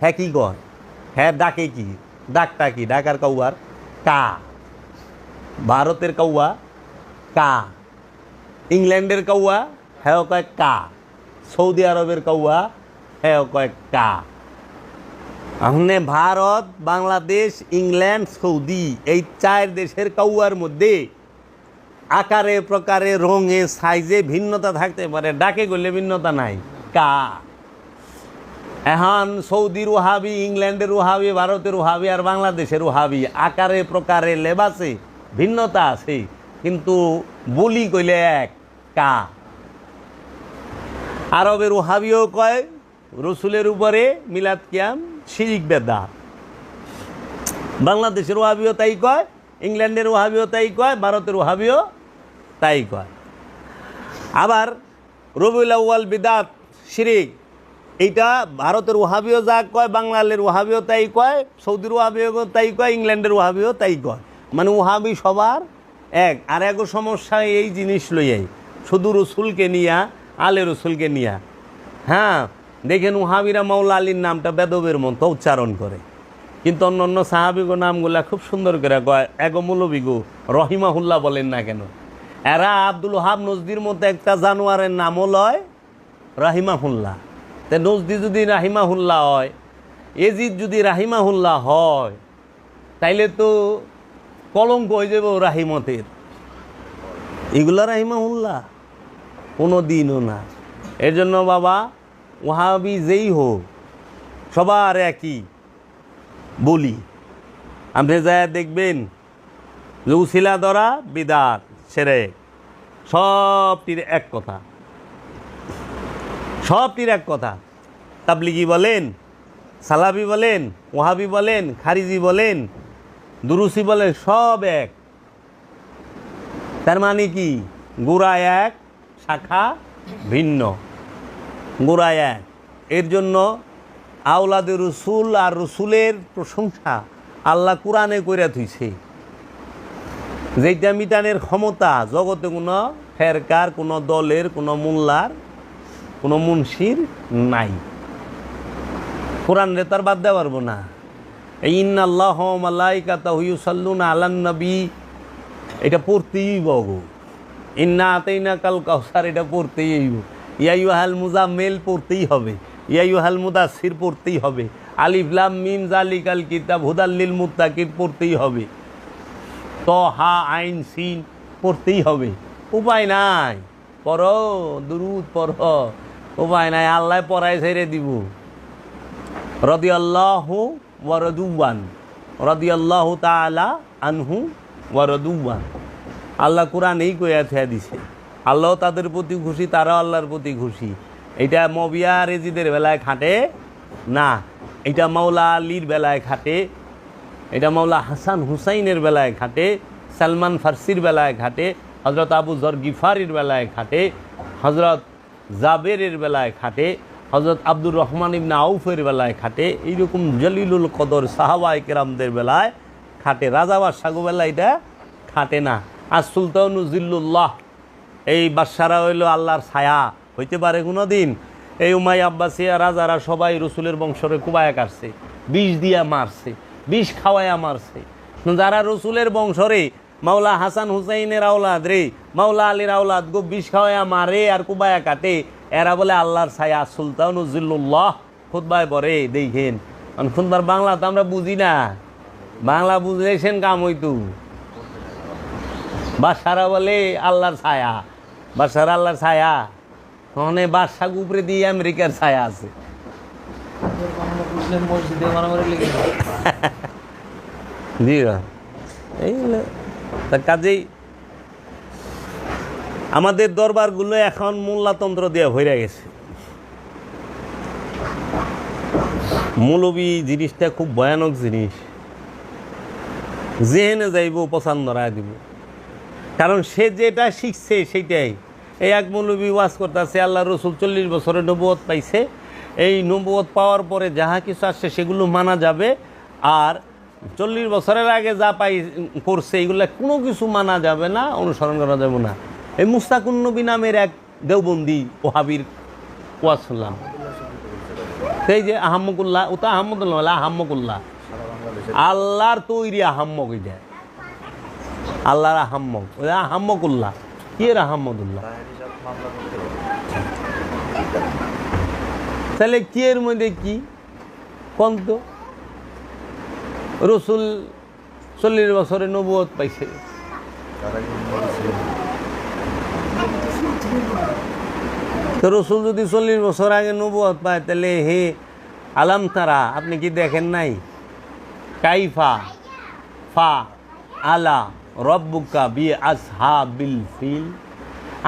হ্যাঁ কি কয়, হ্যাঁ ডাকে কি, ডাকটা কি? ঢাকার কাউয়ার কা, ভারতের কাউয়া কা, ইংল্যান্ডের কাউয়া হ্যাঁ কয় কা, সৌদি আরবের কাউয়া হ্যাঁ কয় কা। আপনি ভারত, বাংলাদেশ, ইংল্যান্ড, সৌদি, এই 4 দেশের কাউয়ার মধ্যে আকারে প্রকারে রঙে সাইজে ভিন্নতা থাকতে পারে, ডাকে গেলে ভিন্নতা নাই, কা। এখন সৌদির ওহাবি, ইংল্যান্ডের ওহাবি, ভারতের ওহাবি আর বাংলাদেশের ওহাবি আকারে প্রকারে লেবাসে ভিন্নতা আছে, কিন্তু বলি কইলে এক, কা। আরবের ওহাবিও কয় রসুলের উপরে মিলাদ কিয়াম শিরিক বেদাত। বাংলাদেশের ওহাবিও তাই কয়, ইংল্যান্ডের ওহাবিও তাই কয়, ভারতের ওহাবিও তাই কয়। আবার রবিউল আউয়াল বিদাত শিরিক, এইটা ভারতের ওহাবিও যা কয়, বাংলাদেশের ওহাবিও তাই কয়, সৌদির ওহাবিও তাই কয়, ইংল্যান্ডের ওহাবিও তাই কয়। মানে ওহাবি সবার এক। আর এক সমস্যা এই জিনিস লইয়াই, শুধু রসুলকে নিয়া, আলে রসুলকে নিয়া। হ্যাঁ দেখেন ওহাবিরা মাওলা আলীর নামটা বেদবের মতো উচ্চারণ করে, কিন্তু অন্য অন্য সাহাবিগো নামগুলা খুব সুন্দর করে কয়। এগো মৌলবীগো রহিমাহুল্লাহ বলেন না কেন? এরা আব্দুল ওহাব নজদির মতো একটা জানোয়ারের নামও লয় রাহিমাহুল্লাহ। তে নজদি যদি রাহিমাহুল্লাহ হয়, এজিদ যদি রাহিমাহুল্লাহ হয়, তাইলে তো কলঙ্ক হয়ে যাবে রাহিমতের। এগুলা রাহিমাহুল্লাহ কোনো দিনও না। এর জন্য বাবা ওহাবি যেই হোক সবার একই বলি। আপনি যা দেখবেন যে উসিলা ধরা বিদাত সেরেক, সবটির এক কথা, সবটির এক কথা। তাবলিগি বলেন, সালাফি বলেন, ওয়াহাবি বলেন, খারিজি বলেন, দুরুসি বলেন, সব এক। তার মানে কি? গোড়া এক, শাখা ভিন্ন, গোড়া এক। এর জন্য আওলাদে রসুল আর রসুলের প্রশংসা আল্লাহ কোরআনে কইরা থুইছে, যেটা মিটানের ক্ষমতা জগতে কোনো ফেরকার, কোনো দলের, কোনো মোল্লার, কোনো মুন্সির নাই। কোরআন রে তার বাদ দেওয়া পারবো না। ইন্নাল্লাহু ওয়া মালাইকাতাহু ইউসাল্লুনা আলান নবী, এটা পড়তেই হইব। ইন্না আতাইনাকাল কাউসার, এটা পড়তেই হইব। ইয়া আইয়ুহাল মুজাম্মিল পড়তেই হবে, ইয়া আইয়ুহাল মুদাসসির পড়তেই হবে, আলিফ লাম মিম যালিকাল কিতাব হুদাল লিল মুত্তাকিন পড়তেই হবে, তহা আইন সিন পড়তেই হবে। উপায় নাই, পড়ো, দুরূদ পড়ো, উপায় নাই। আল্লাহ পড়ায় ছেড়ে দিব। রাদিয়াল্লাহু ওয়া রাদুয়ান, রাদিয়াল্লাহু তাআলা আনহু ওয়া রাদুয়ান। আল্লাহ কোরআনেই কইয়া থিয়া দিছে, আল্লাহ তাদের প্রতি খুশি, তারাও আল্লাহর প্রতি খুশি। এটা মবিয়া রেজিদের বেলায় খাটে না, এটা মাওলা আলীর বেলায় খাটে, এটা মাওলা হাসান হুসাইনের বেলায় খাটে, সালমান ফার্সির বেলায় খাটে, হজরত আবু যর গিফারির বেলায় খাটে, হজরত জাবেরের বেলায় খাটে, হজরত আব্দুর রহমান ইবনে আউফের বেলায় খাটে, এইরকম জলিলুল কদর সাহাবায়ে কেরামদের বেলায় খাটে। রাজা বাদশাহ বেলায় এটা খাটে না। আর সুলতানুজিল্লুল্লাহ, এই বাদশারা হইল আল্লাহর ছায়া, হইতে পারে কোনো দিন। এই উমাইয়া আব্বাসিয়া রাজারা সবাই রসুলের বংশরে কুবায়া কাটছে, বিষ দিয়া মারছে, বিষ খাওয়াইয়া মারছে। যারা রসুলের বংশরে মাওলা হাসান হুসাইনের আওলাদ রে, মাওলা আলীর আওলাদ গো বিষ খাওয়াইয়া মারে আর কুবায়া কাটে, এরা বলে আল্লাহর ছায়া। সুলতানুজিল্লুল্লাহ খুতবায় পড়ে, দেখেন। খুতবার বাংলা তো আমরা বুঝি না, বাংলা বুঝলেছেন কাম হইতু। বাদশারা বলে আল্লাহর ছায়া, বাদশারা আল্লাহর ছায়া, ওখানে বাদশাহ উপরে দিয়ে আমেরিকার ছায়া আছে। এই কাজেই আমাদের দরবারগুলো এখন মোল্লাতন্ত্র দিয়ে ভরে গেছে। মৌলবী জিনিসটা খুব ভয়ানক জিনিস, যেহেনে যাইব পছন্দ রায় দিব, কারণ সে যেটা শিখছে সেইটাই। এই এক মৌলবী ওয়াজ করতেছে আল্লাহ রসুল 40 বছরে নবুয়ত পাইছে, এই নবুয়ত পাওয়ার পরে যাহা কিছু আসছে সেগুলো মানা যাবে, আর 40 বছরের আগে যা করছে এইগুলো কোনো কিছু মানা যাবে না, অনুসরণ করা যাবে না। এই মুস্তাকুন নবী নামের এক দেওবন্দি ওহাবির ওয়াজ শুনলাম, সেই যে আহম্মকুল্লাহ, ও তো আহম্মদুল্লাহ, আহম্মকুল্লাহ আল্লাহর তৈরি আহম্মক, এটা আল্লাহর আহম্মক, ওই আহম্মকুল্লাহ কি এর আহম্মদুল্লাহ, তাহলে কি এর মধ্যে কি কোন তো? রসুল 40 বছরে নবুয়ত পাইছে, তো রসুল যদি 40 বছর আগে নবুয়ত পায়, তাহলে হে আলাম তারা, আপনি কি দেখেন নাই? কাইফা ফা আলা রব্বুকা বি আসহাবিল ফিল,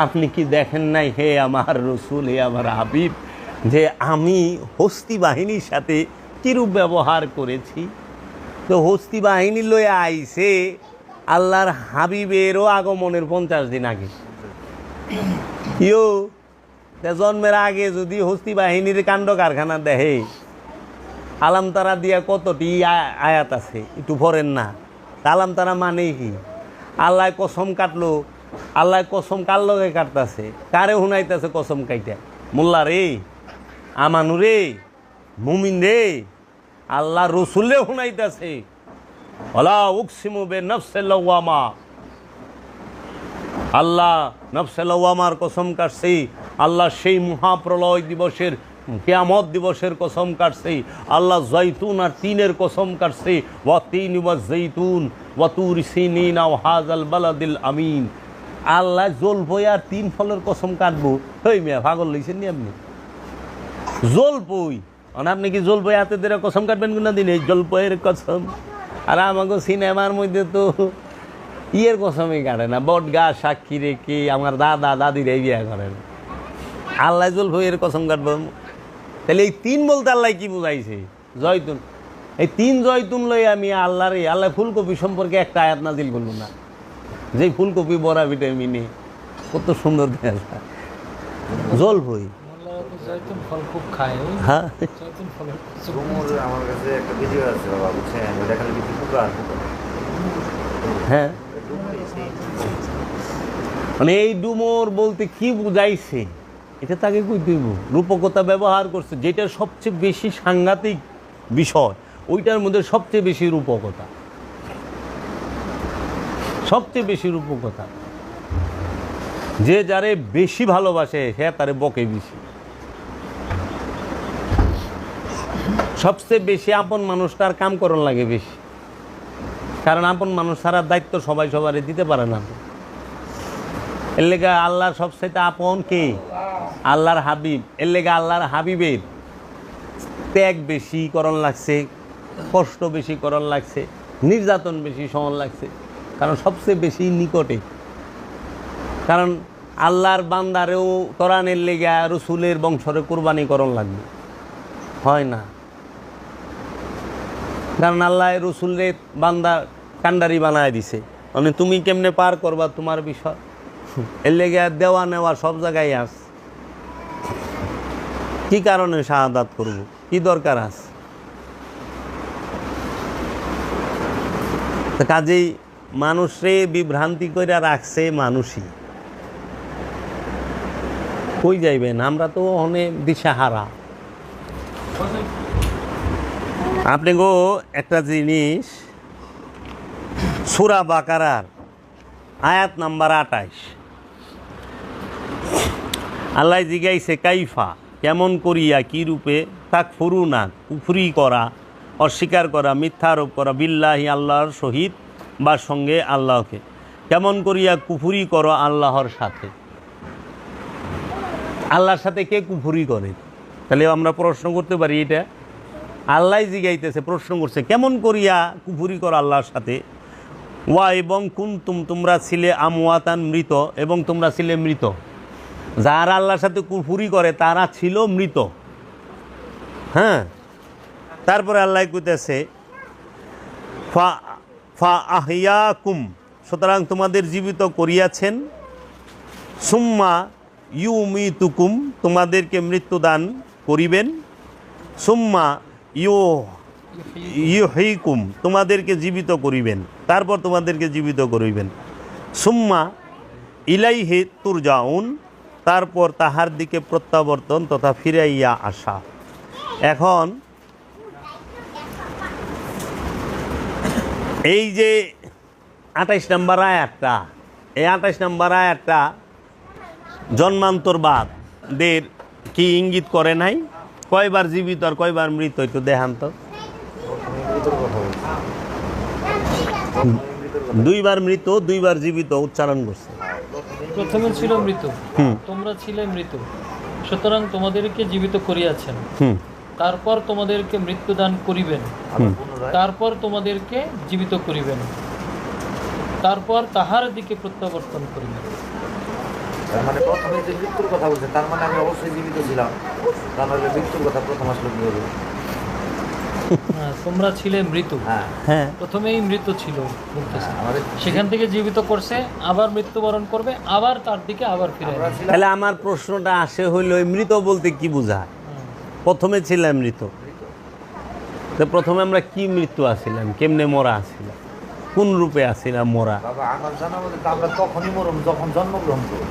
আপনি কি দেখেন নাই হে আমার রসুল, হে আমার হাবিব, যে আমি হস্তি বাহিনীর সাথে কিরূপ ব্যবহার করেছি? তো হস্তি বাহিনী লয়ে আইছে আল্লাহর হাবিবেরও আগমনের 50 দিন আগে। ইয়ো জন্মের আগে যদি হস্তি বাহিনীর কাণ্ড কারখানা দেখে, আলাম তারা দিয়া কতটি আয়াত আছে, একটু পড়েন না। আলাম তারা মানে কি? আল্লাহ কসম কাটলো, আল্লাহ কসম কার লগে কাটতেছে, কারে শুনাইতেছে কসম কাইটা? মোল্লা রে, আমানু রে, মুমিন রে, আল্লাহ রসুলে শুনাইতেছে। ওয়ালা উকসিমু বিনাফসিল লাওয়ামা, আল্লাহ নফসে লাওয়ামার কসম কাটছে, আল্লাহ সেই মহাপ্রলয় দিবসের, কিয়ামত দিবসের কসম কাটছে, আল্লাহ জৈতুন আর তিনের কসম কাটছে, ওয়া তিন ওয়া জৈতুন ওয়া তুর সিনিন ওয়া হাযাল বালাদিল আমিন। আল্লাহ জলপই আর 3 ফলের কসম কাটবো? হই মিয়া পাগল লইছেন নি আপনি? জলপই, আপনি কি জলপই হাতে ধরে কসম কাটবেন কোন দিন? এই জলপইয়ের কসম। আর আমাকে সিনেমার মধ্যে তো ইয়ের কসমই কাটে না, বট গাছ সাক্ষী রেখে আমার দাদা দাদিরা বিয়া করেন, আল্লাহ জলপইয়ের কসম কাটব? তাহলে এই 3 বলতে আল্লাহ কি বুঝাইছে? জয়তুন, এই 3 জয়তুন লই আমি আল্লাহ ফুলকপি সম্পর্কে একটা আয়াত নাজিল করলো না, যেই ফুলকপি বড়া ভিটামিনে কত সুন্দর দেখা যায়, জল বই। জয়তুন ফল খুব খায়। হ্যাঁ, জয়তুন ফলের আমার কাছে একটা ভিডিও আছে বাবা, বুঝছেন, ওটা খালি কিছু হ্যাঁ, মানে এই ডুমর বলতে কি বুঝাইছে এটা তাকে কই দিব, রূপকতা ব্যবহার করছে, যেটা সবচেয়ে বেশি সাংঘাতিক বিষয় ওইটার মধ্যে সবচেয়ে বেশি রূপকতা, সবচেয়ে বেশি রূপকতা। যে যারে বেশি ভালোবাসে সে তারে বকে বেশি। সবচেয়ে বেশি আপন মানুষটার কাম করন লাগে বেশি, কারণ আপন মানুষ ছাড়া দায়িত্ব সবাই সবারে দিতে পারে না। এর লেগে আল্লাহর সবচেয়ে আপন কে? আল্লাহর হাবিব। এর লেগে আল্লাহর হাবিবের ত্যাগ বেশি করণ লাগছে, কষ্ট বেশি করণ লাগছে, নির্যাতন বেশি সহন লাগছে, কারণ সবচেয়ে বেশি নিকটে। কারণ আল্লাহর বান্দারেও তরানের লেগে রসুলের বংশরে কোরবানি করণ লাগবে, হয় না। কারণ আল্লাহ রসুলের বান্দা কান্ডারি বানায় দিছে, মানে তুমি কেমনে পার করবা তোমার বিষয়। এর লেগে দেওয়া নেওয়া সব জায়গায় আস। কি কারণে শাহাদাত করব, কি দরকার আছে? কাজেই মানুষে বিভ্রান্তি করে রাখছে মানুষই। কই যাইবেন, আমরা তো অনেক দিশাহারা। আপনি গো একটা জিনিস, সূরা বাকারার আয়াত নাম্বার 28 আল্লাহ জিগাইছে কাইফা, কেমন করিয়া, কি রূপে, তাকফুরুনা, কুফরি করা, অস্বীকার করা, মিথ্যা আরোপ করা, বিল্লাহি, আল্লাহর সহিত বা সঙ্গে আল্লাহকে, কেমন করিয়া কুফরি করো আল্লাহর সাথে। আল্লাহর সাথে কে কুফরি করে? তাহলে আমরা প্রশ্ন করতে পারি, এটা আল্লাহ জিগাইতেছে, প্রশ্ন করছে কেমন করিয়া কুফরি করো আল্লাহর সাথে। ওয়া এবং কুনতুম, তোমরা ছিলে আমওয়াতান, মৃত, এবং তোমরা ছিলে মৃত। যারা আল্লাহর সাথে কুফরি করে তারা ছিল মৃত। হ্যাঁ, তারপরে আল্লাহ কইতেছে ফা আহিয়াকুম, সুতরাং তোমাদের জীবিত করিয়াছেন। সুম্মা ইউমিতুকুম, তোমাদেরকে মৃত্যুদান করিবেন। সুম্মা ইউহয়িকুম, তোমাদেরকে জীবিত করিবেন, তারপর তোমাদেরকে জীবিত করিবেন। সুম্মা ইলাইহি তুরজাউন, তারপর তাহার দিকে প্রত্যাবর্তন তথা ফিরাইয়া আসা। এখন এই যে 28 নম্বর আয়াতটা, এই 28 নম্বর আয়াতটা জন্মান্তরবাদদের কি ইঙ্গিত করে নাই? কয়বার জীবিত আর কয়বার মৃত একটু দেখান তো। 2বার মৃত, 2বার জীবিত উচ্চারণ করছে। প্রথমে ছিল মৃত, তোমরা ছিলে মৃত, সুতরাং তোমাদেরকে জীবিত করিয়াছেন। তারপর তোমাদেরকে মৃত্যুদান করিবেন, তারপর তোমাদেরকে জীবিত করিবেন, তারপর তাহার দিকে প্রত্যাবর্তন করিবেন। তার মানে প্রথমে যে মৃত্যুর কথা বলছে, তার মানে আমি অবশ্যই জীবিত ছিলাম, তার মানে মৃত্যুর কথা প্রথম আসলো কি হবে? তোমরা ছিলে মৃত, হ্যাঁ, প্রথমেই মৃত ছিল, সেখান থেকে জীবিত করছে, আবার মৃত্যুবরণ করবে, আবার তার দিকে আবার ফিরে। তাহলে আমার প্রশ্নটা আসে হইল, মৃত বলতে কি বোঝায়? প্রথমে ছিলাম মৃত, তো প্রথমে আমরা কি মৃত্যু আসিলাম, কেমনে মরা আসিলাম, কোন রূপে আসিলাম মরা? বাবা আমার জানা মতে আমরা তখনই মরম যখন জন্মগ্রহণ করি।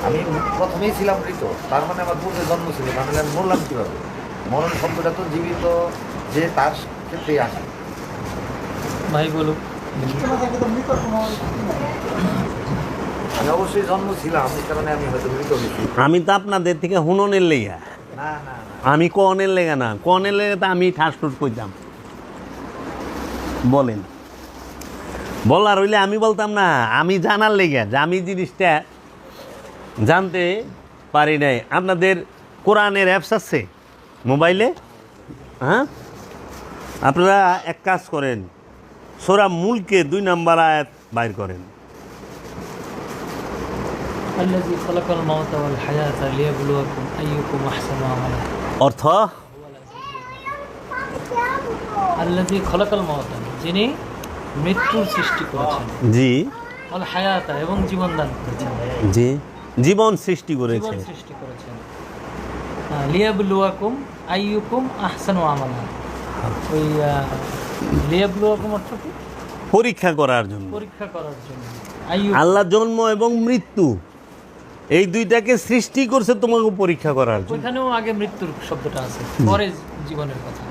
আমি প্রথমেই ছিলাম মৃত, তার মানে আমার পূর্বে জন্ম ছিল, তাহলে আমি মরলাম কীভাবে? মরণ শব্দটা তো জীবিত যে তার ক্ষেত্রেই আসে। ভাই বলুক। আমি অবশ্যই জন্ম ছিলাম, এই কারণে আমি হয়তো মৃত হয়েছি। আমি তো আপনাদের থেকে হুননের লেগা, না না, আমি কনের লেগা না, কনের লেগে তো আমি ঠাসঠুস কইতাম। বলেন, বলার হইলে আমি বলতাম না, আমি জানার লেগে যে আমি জিনিসটা জানতে পারি নাই। আপনাদের কোরআনের অ্যাপস আছে মোবাইলে? হ্যাঁ, আপনারা এক কাজ করেন, সূরা মুলকে 2 নম্বর আয়াত বাইর করেন। আল্লাযী খালাকাল মাউতা ওয়াল হায়াতা লিয়াবলুয়াকুম আইয়ুকুম আহসানু আমালা। অর্থ আল্লাযী খলাকাল মাউতা, যিনি মৃত্যুর সৃষ্টি করেছেন, জি ওয়াল হায়াতা, এবং জীবন দান করেছেন, জি জীবন সৃষ্টি করেছে। জীবন সৃষ্টি করেছেন। লিয়াবলুয়াকুম আইয়ুকুম আহসানু আমালা। ওই লিয়াবলুয়াকুম অর্থ কি? পরীক্ষা করার জন্য। পরীক্ষা করার জন্য। আইয়ুকুম, আল্লাহ জন্ম এবং মৃত্যু এই দুইটাকে সৃষ্টি করছে তোমাকে পরীক্ষা করার জন্য। ওইখানেও আগে মৃত্যুর শব্দটা আছে, পরে জীবনের কথা।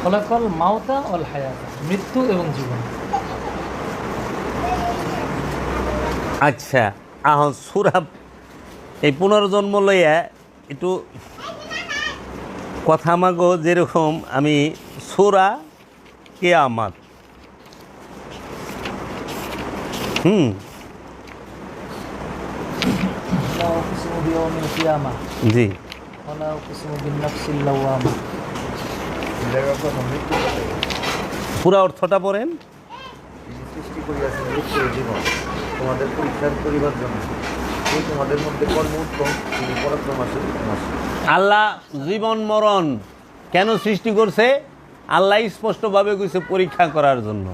খলাকাল মাউতা ওয়াল হায়াতা, মৃত্যু এবং জীবন। আচ্ছা, আহ সূরা এই পুনর্জন্ম লইয়া একটু কথা মাগো, যেরকম আমি সূরা কিয়ামত লা উকসিমু বিয়াউমিল কিয়ামা জি ওয়া লা উকসিমু বিন নাফসিল লাওয়ামা। মৃত্যু ঘটে। পুরা অর্থটা পড়েন। তিনি সৃষ্টি করিয়াছেন মৃত্যু ও জীবন তোমাদের পরীক্ষা করিবার জন্য। এই তোমাদের মধ্যে কর্ম উত্তম, তিনি পরাক্রমশালী। আল্লাহ জীবন মরণ কেন সৃষ্টি করছে? আল্লাহ স্পষ্টভাবে কইছে পরীক্ষা করার জন্য।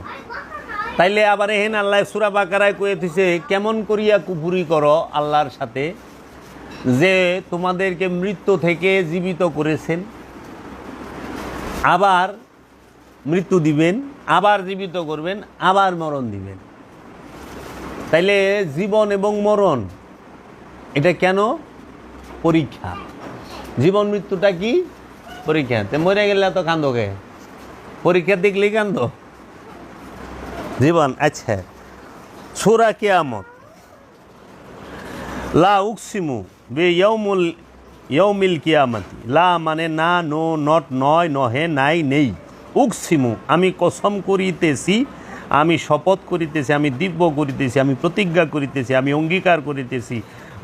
তাইলে আবার এহেন আল্লাহ সূরা বাকারায় কয়ে দিছে কেমন করিয়া কুফরি করো আল্লাহর সাথে, যে তোমাদেরকে মৃত্যু থেকে জীবিত করেছেন, আবার মৃত্যু দিবেন, আবার জীবিত করবেন, আবার মরণ দিবেন। তাইলে জীবন এবং মরণ এটা কেন? পরীক্ষা। জীবন মৃত্যুটা কি? পরীক্ষা। তে মরে গেলে তো কান্দোকে, পরীক্ষা দেখলেই কান্দ। জীবন। আচ্ছা, সূরা কিয়ামত। লা উকসিমু বে ইয়াউমিল কিয়ামতি। লা মানে না, নো, নট, নয়, নহে, নাই, নেই। উকসিমু আমি কসম করিতেছি, আমি শপথ করিতেছি, আমি দিব্য করিতেছি, আমি প্রতিজ্ঞা করিতেছি, আমি অঙ্গীকার করিতেছি,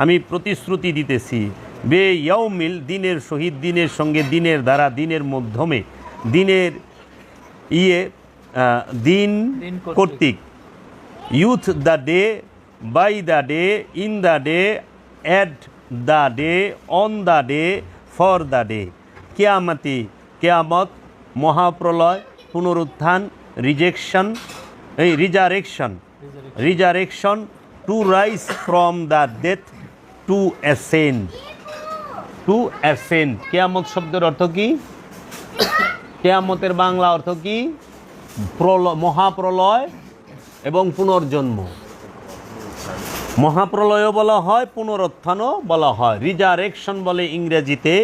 আমি প্রতিশ্রুতি দিতেছি। বে ইয়াউমিল দিনের সহিত, দিনের সঙ্গে, দিনের দ্বারা, দিনের মাধ্যমে, দিনের দিন কর্তৃক। With the day, by the day, in the day, at the day, on the day, for the day. কিয়ামতি কিয়ামত, মহাপ্রলয়, পুনরুত্থান, resurrection, to rise from the death, to ascend. কিয়ামত শব্দের অর্থ কি? কিয়ামতের বাংলা অর্থ কি? মহাপ্রলয় এবং পুনর্জন্ম। মহাপ্রলয়ও বলা হয়, পুনরুত্থানও বলা হয়। রিজারেকশন বলে ইংরেজিতে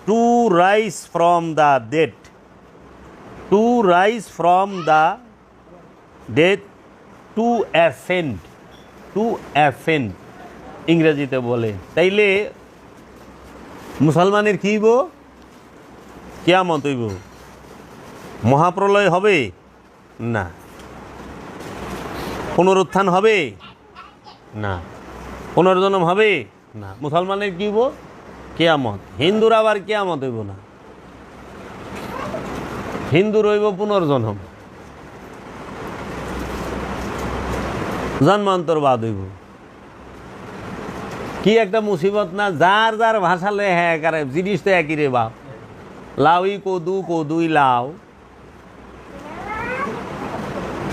to rise from the dead, to rise from the dead, to ascend ইংরেজিতে বলে। তাইলে মুসলমানের কি হইব? কিয়ামত হইব। মহাপ্রলয় হবে না। পুনরুত্থান হবে না। পুনর্জন্ম হবে না। মুসলমানের কি হইব? কিয়ামত। হিন্দুর আবার কিয়ামত হইব না, হিন্দুর হইব পুনর্জন্ম, জন্মান্তর বাদ হইব। কি একটা মুসিবত না! যার যার ভাষা লয়ে হ্যাঁ একারে জিনিস তো একই রে বাপ। লাউই কদু, কদুই লাউ,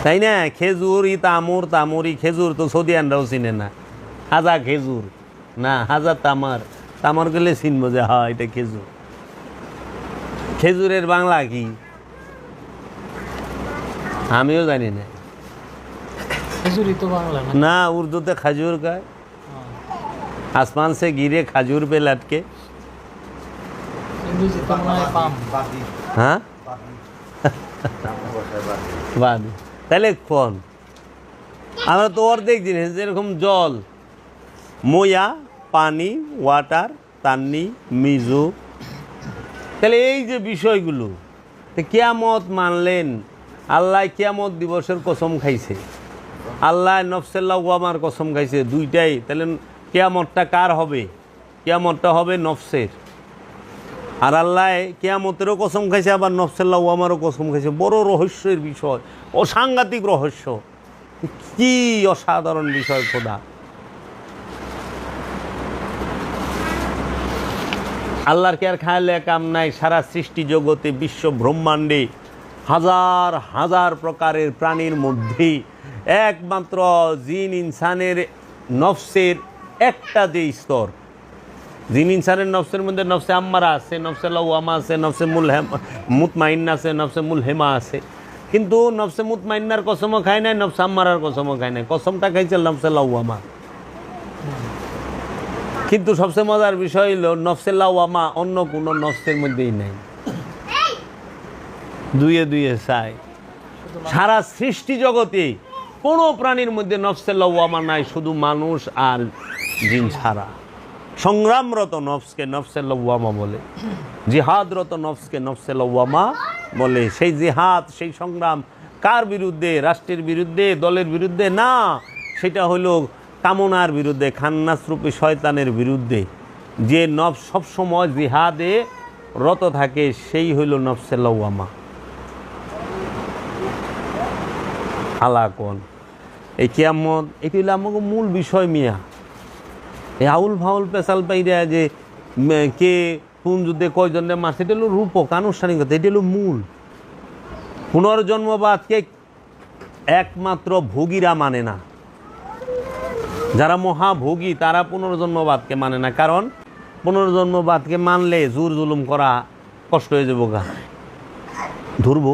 তাই না? খেজুর ই তামুর, তামুরি খেজুর তো সৌদিয়ানরাও চিনে না। হাজা খেজুর না, হাজা তামার, তামার গেলে চিনবো যে হ্যাঁ এটা খেজুর। খেজুরের বাংলা কি আমিও জানি না। খেজুরই তো বাংলা না। না, উর্দুতে খাজুর কয়। आसमान से गिरे खजूर पे लटके। ইংরেজিতে মনে হয় পাম। হ্যাঁ, বাদ। তাহলে কোন? আমরা তো অর্ধেক জিনিস, যেরকম জল, ময়া, পানি, ওয়াটার, তান্নি, মিজু। তাহলে এই যে বিষয়গুলো, কিয়ামত মানলেন, আল্লাহ কিয়ামত দিবসের কসম খাইছে, আল্লাহ নফসেল্লাহ ওয়ামার কসম খাইছে, দুইটাই। তাহলে কিয়ামতটা কার হবে? কিয়ামতটা হবে নফসের। আর আল্লাহ কিয়ামতেরও কসম খাইছে, আবার নফসেল্লাহ ওয়ামারও কসম খাইছে। বড় রহস্যের বিষয়, অসাংঘাতিক রহস্য। কি অসাধারণ বিষয় খোদা! আল্লাহর কি আর খায়ালে কাম নাই? সারা সৃষ্টি জগতে বিশ্ব ব্রহ্মাণ্ডে হাজার হাজার প্রকারের প্রাণীর মধ্যে একমাত্র জিন ইনসানের নফসের একটা যে স্তর, জিন ইনসানের নফসের মধ্যে নফসে আম্মারা আছে, নফসে লাওয়ামা আছে, নফসে মুতমাইন্না আছে, নফসে মুলহেমা আছে। কিন্তু নফসে মুতমাইন্নার কসমও খায় নাই, নফসে আম্মারার কসমও খায় নাই, কসমটা খাইছে নফসে লাওয়ামা। কিন্তু সবচেয়ে মজার বিষয় হলো নফসে লাওয়ামা অন্য কোনো নফসের মধ্যেই নাই, দুয়ে দুয়ে চাই। সারা সৃষ্টি জগতে কোনো প্রাণীর মধ্যে নফসে লাওয়ামা নাই, শুধু মানুষ আর জিন ছাড়া। সংগ্রামরত নফসকে নফসে লাওয়ামা বলে, জিহাদরত নফসকে নফসে লাওয়ামা বলে। সেই জিহাদ, সেই সংগ্রাম কার বিরুদ্ধে? রাষ্ট্রের বিরুদ্ধে, দলের বিরুদ্ধে না, সেটা হলো কামনার বিরুদ্ধে, খান্নাসরূপী শয়তানের বিরুদ্ধে। যে নফস সবসময় জিহাদে রত থাকে সেই হইল নফসে লাওয়ামা। আলাকন এই কিয়ামত, এটি হলো আমাকে মূল বিষয় মিয়া। এই আউল ফাউল পেশাল পাইরা যে কে কোন যুদ্ধে কয়জনের মারছে, এটা হলো রূপক, আনুষ্ঠানিকতা, এটা হলো মূল। পুনর্জন্মবাদকে একমাত্র ভোগীরা মানে না, যারা মহাভোগী তারা পুনর্জন্মবাদকে মানে না। কারণ পুনর্জন্মবাদকে মানলে জোর জুলুম করা কষ্ট হয়ে যাবো, গা ধরবো।